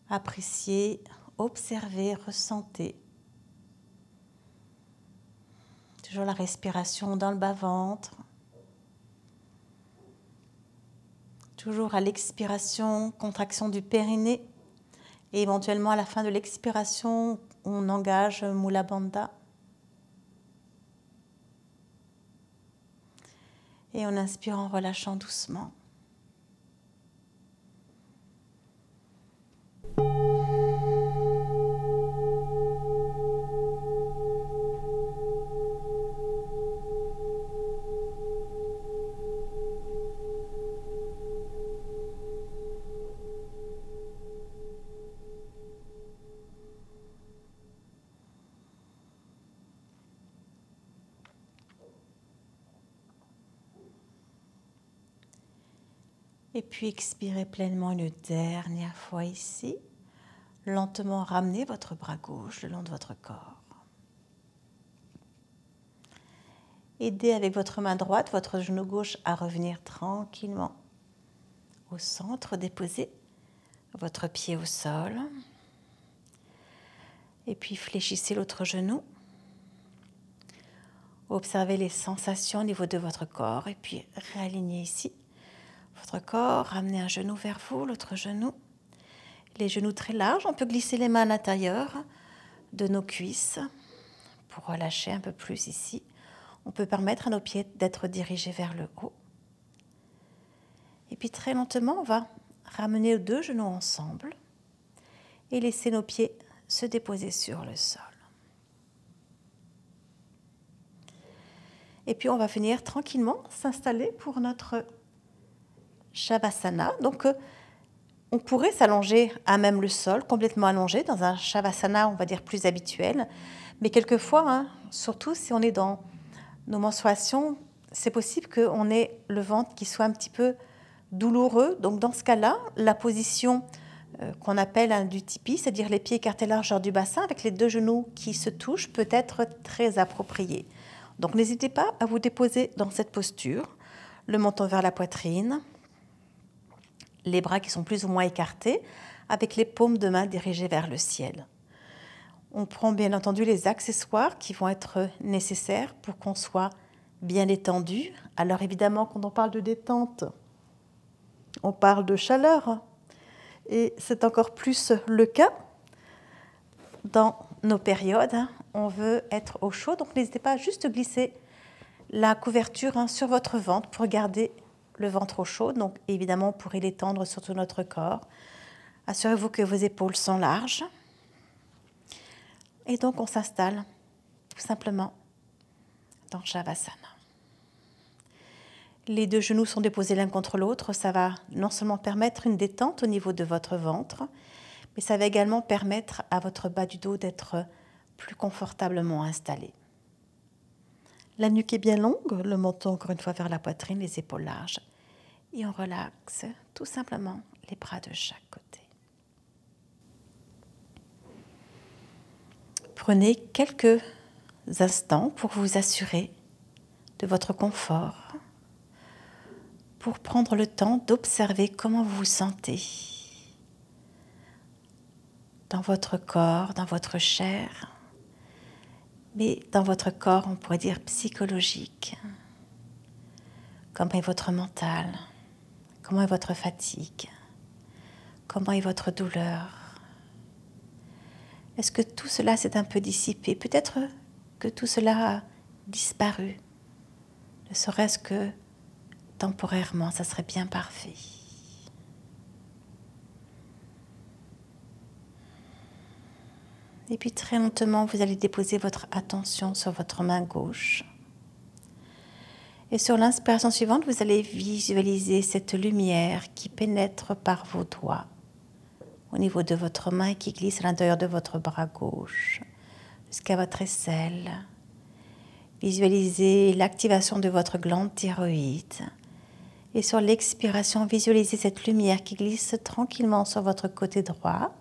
Appréciez, observez, ressentez. Toujours la respiration dans le bas-ventre. Toujours à l'expiration, contraction du périnée. Et éventuellement à la fin de l'expiration, on engage Mula Bandha. Et on inspire en relâchant doucement. Et puis expirez pleinement une dernière fois ici. Lentement ramenez votre bras gauche le long de votre corps. Aidez avec votre main droite votre genou gauche à revenir tranquillement au centre. Déposez votre pied au sol. Et puis fléchissez l'autre genou. Observez les sensations au niveau de votre corps. Et puis réalignez ici votre corps, ramenez un genou vers vous, l'autre genou. Les genoux très larges, on peut glisser les mains à l'intérieur de nos cuisses pour relâcher un peu plus ici. On peut permettre à nos pieds d'être dirigés vers le haut. Et puis très lentement, on va ramener les 2 genoux ensemble et laisser nos pieds se déposer sur le sol. Et puis on va venir tranquillement s'installer pour notre Shavasana. Donc, on pourrait s'allonger à même le sol, complètement allongé, dans un Shavasana, on va dire, plus habituel. Mais quelquefois, surtout si on est dans nos menstruations, c'est possible qu'on ait le ventre qui soit un petit peu douloureux. Donc, dans ce cas-là, la position qu'on appelle du tipi, c'est-à-dire les pieds écartés largeur du bassin, avec les 2 genoux qui se touchent, peut être très appropriée. Donc, n'hésitez pas à vous déposer dans cette posture, le menton vers la poitrine, les bras qui sont plus ou moins écartés, avec les paumes de main dirigées vers le ciel. On prend bien entendu les accessoires qui vont être nécessaires pour qu'on soit bien détendu. Alors évidemment, quand on parle de détente, on parle de chaleur. Et c'est encore plus le cas dans nos périodes. On veut être au chaud, donc n'hésitez pas à juste glisser la couverture sur votre ventre pour garder le ventre au chaud. Donc évidemment, vous pourrez l'étendre sur tout notre corps. Assurez-vous que vos épaules sont larges. Et donc on s'installe tout simplement dans Shavasana. Les 2 genoux sont déposés l'un contre l'autre. Ça va non seulement permettre une détente au niveau de votre ventre, mais ça va également permettre à votre bas du dos d'être plus confortablement installé. La nuque est bien longue, le menton encore une fois vers la poitrine, les épaules larges. Et on relaxe tout simplement les bras de chaque côté. Prenez quelques instants pour vous assurer de votre confort, pour prendre le temps d'observer comment vous vous sentez dans votre corps, dans votre chair, mais dans votre corps, on pourrait dire psychologique. Comment est votre mental? Comment est votre fatigue? Comment est votre douleur? Est-ce que tout cela s'est un peu dissipé? Peut-être que tout cela a disparu. Ne serait-ce que temporairement, ça serait bien parfait. Et puis très lentement, vous allez déposer votre attention sur votre main gauche. Et sur l'inspiration suivante, vous allez visualiser cette lumière qui pénètre par vos doigts au niveau de votre main qui glisse à l'intérieur de votre bras gauche jusqu'à votre aisselle. Visualisez l'activation de votre glande thyroïde. Et sur l'expiration, visualisez cette lumière qui glisse tranquillement sur votre côté droit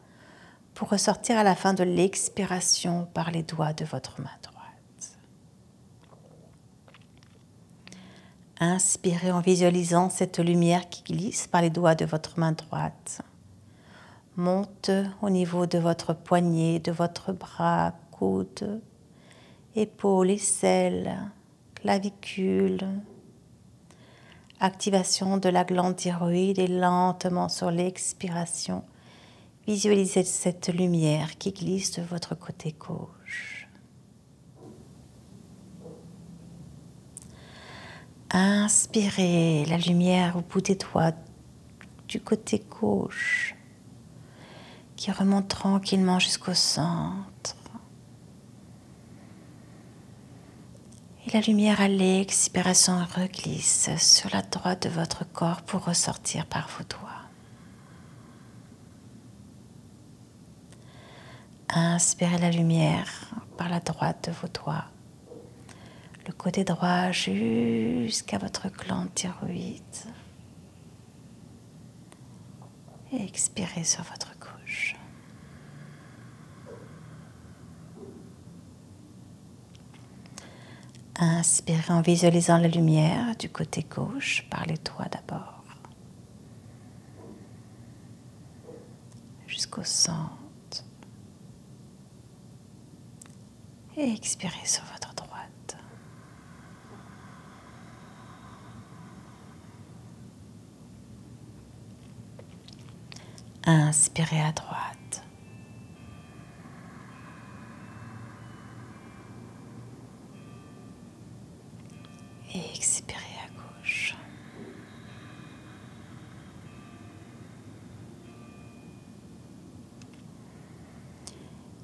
pour ressortir à la fin de l'expiration par les doigts de votre main droite. Inspirez en visualisant cette lumière qui glisse par les doigts de votre main droite. Monte au niveau de votre poignet, de votre bras, coude, épaules, aisselles, clavicules. Activation de la glande thyroïde et lentement sur l'expiration, visualisez cette lumière qui glisse de votre côté gauche. Inspirez la lumière au bout des doigts du côté gauche qui remonte tranquillement jusqu'au centre. Et la lumière à l'expiration reglisse sur la droite de votre corps pour ressortir par vos doigts. Inspirez la lumière par la droite de vos doigts, le côté droit jusqu'à votre glande thyroïde. Et expirez sur votre gauche. Inspirez en visualisant la lumière du côté gauche par les doigts d'abord, jusqu'au centre. Et expirez sur votre droite. Inspirez à droite. Et expirez à gauche.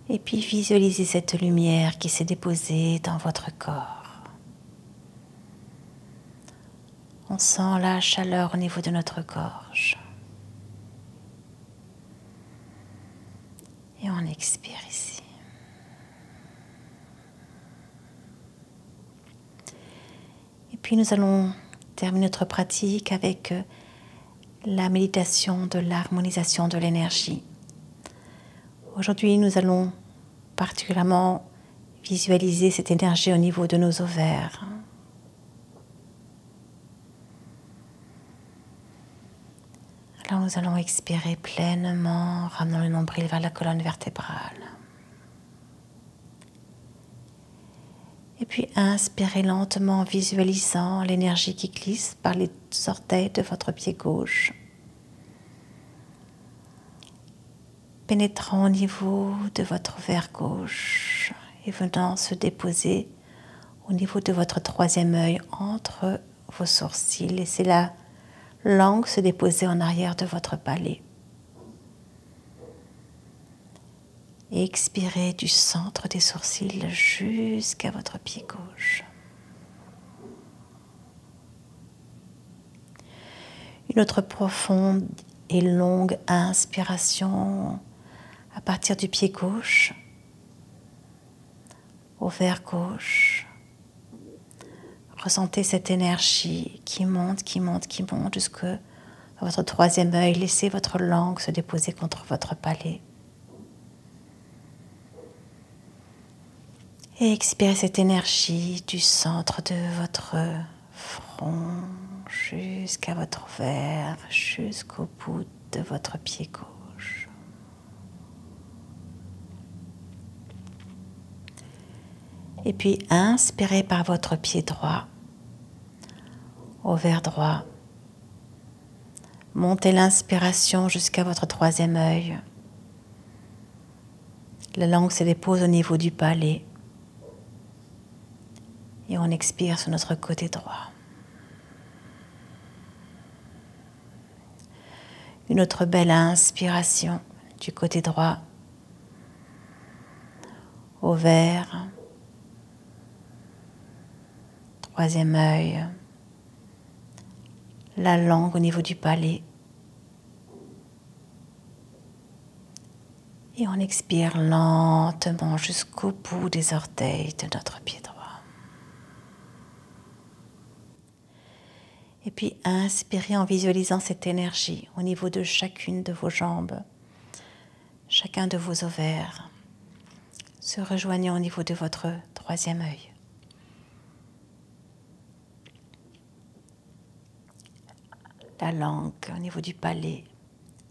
Et puis visualisez cette lumière qui s'est déposée dans votre corps. On sent la chaleur au niveau de notre gorge. Et on expire ici. Et puis nous allons terminer notre pratique avec la méditation de l'harmonisation de l'énergie. Aujourd'hui, nous allons particulièrement visualiser cette énergie au niveau de nos ovaires. Alors nous allons expirer pleinement, ramenant le nombril vers la colonne vertébrale. Et puis inspirez lentement en visualisant l'énergie qui glisse par les orteils de votre pied gauche, pénétrant au niveau de votre ovaire gauche et venant se déposer au niveau de votre troisième œil entre vos sourcils. Laissez la langue se déposer en arrière de votre palais. Et expirez du centre des sourcils jusqu'à votre pied gauche. Une autre profonde et longue inspiration à partir du pied gauche, ovaire gauche. Ressentez cette énergie qui monte, qui monte, qui monte jusqu'à votre troisième œil. Laissez votre langue se déposer contre votre palais. Et expirez cette énergie du centre de votre front jusqu'à votre ovaire, jusqu'au bout de votre pied gauche. Et puis inspirez par votre pied droit, ovaire droit. Montez l'inspiration jusqu'à votre troisième œil. La langue se dépose au niveau du palais. Et on expire sur notre côté droit. Une autre belle inspiration du côté droit. Ovaire. Troisième œil. La langue au niveau du palais. Et on expire lentement jusqu'au bout des orteils de notre pied droit. Et puis inspirez en visualisant cette énergie au niveau de chacune de vos jambes, chacun de vos ovaires, se rejoignant au niveau de votre troisième œil. La langue au niveau du palais.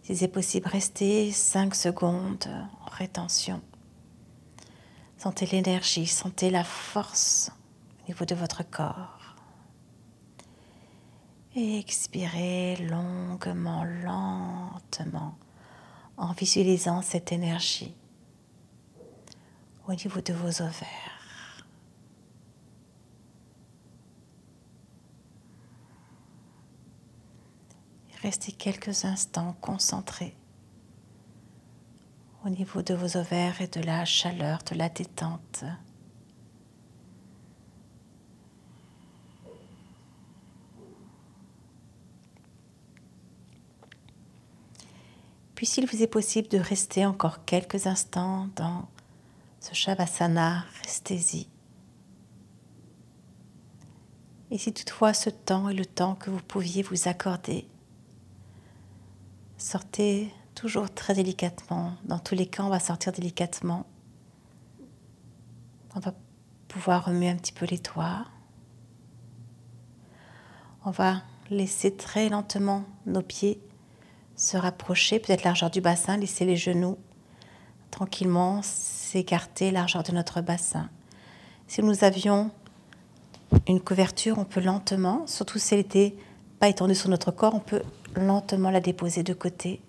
Si c'est possible, restez 5 secondes en rétention. Sentez l'énergie, sentez la force au niveau de votre corps. Et expirez longuement, lentement, en visualisant cette énergie au niveau de vos ovaires. Restez quelques instants concentrés au niveau de vos ovaires et de la chaleur, de la détente. Puis s'il vous est possible de rester encore quelques instants dans ce Shavasana, restez-y. Et si toutefois ce temps est le temps que vous pouviez vous accorder, sortez toujours très délicatement. Dans tous les cas, on va sortir délicatement. On va pouvoir remuer un petit peu les toits. On va laisser très lentement nos pieds se rapprocher, peut-être largeur du bassin, laisser les genoux tranquillement s'écarter, largeur de notre bassin. Si nous avions une couverture, on peut lentement, surtout si elle n'était pas étendue sur notre corps, on peut lentement la déposer de côté.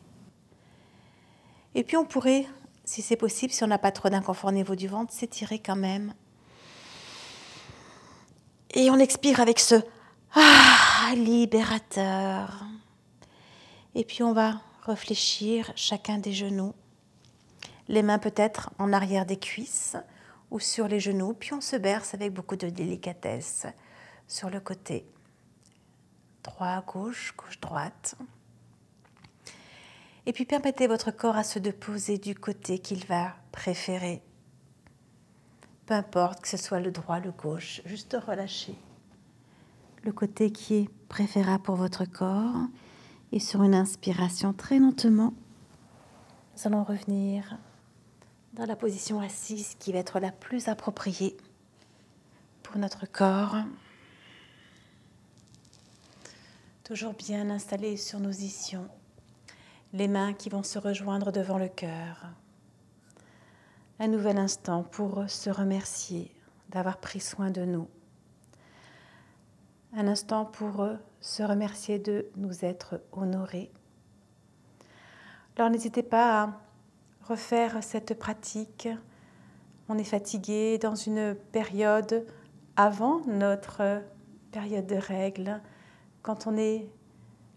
Et puis on pourrait, si c'est possible, si on n'a pas trop d'inconfort au niveau du ventre, s'étirer quand même. Et on expire avec ce libérateur. Et puis on va réfléchir chacun des genoux. Les mains peut-être en arrière des cuisses ou sur les genoux. Puis on se berce avec beaucoup de délicatesse sur le côté. Droit, gauche, gauche, droite. Et puis permettez votre corps à se déposer du côté qu'il va préférer. Peu importe que ce soit le droit, le gauche, juste relâchez le côté qui est préférable pour votre corps. Et sur une inspiration très lentement, nous allons revenir dans la position assise qui va être la plus appropriée pour notre corps. Toujours bien installés sur nos ischions, les mains qui vont se rejoindre devant le cœur. Un nouvel instant pour se remercier d'avoir pris soin de nous. Un instant pour se remercier de nous être honorés. Alors n'hésitez pas à refaire cette pratique. On est fatigué dans une période avant notre période de règles, quand on est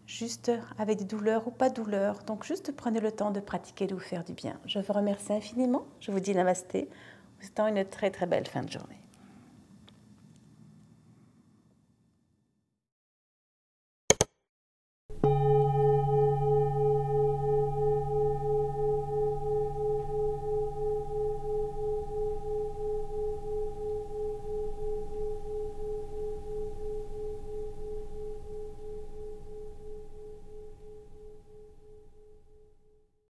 juste avec des douleurs ou pas de douleurs. Donc juste prenez le temps de pratiquer, de vous faire du bien. Je vous remercie infiniment. Je vous dis namasté. Vous souhaite une très très belle fin de journée.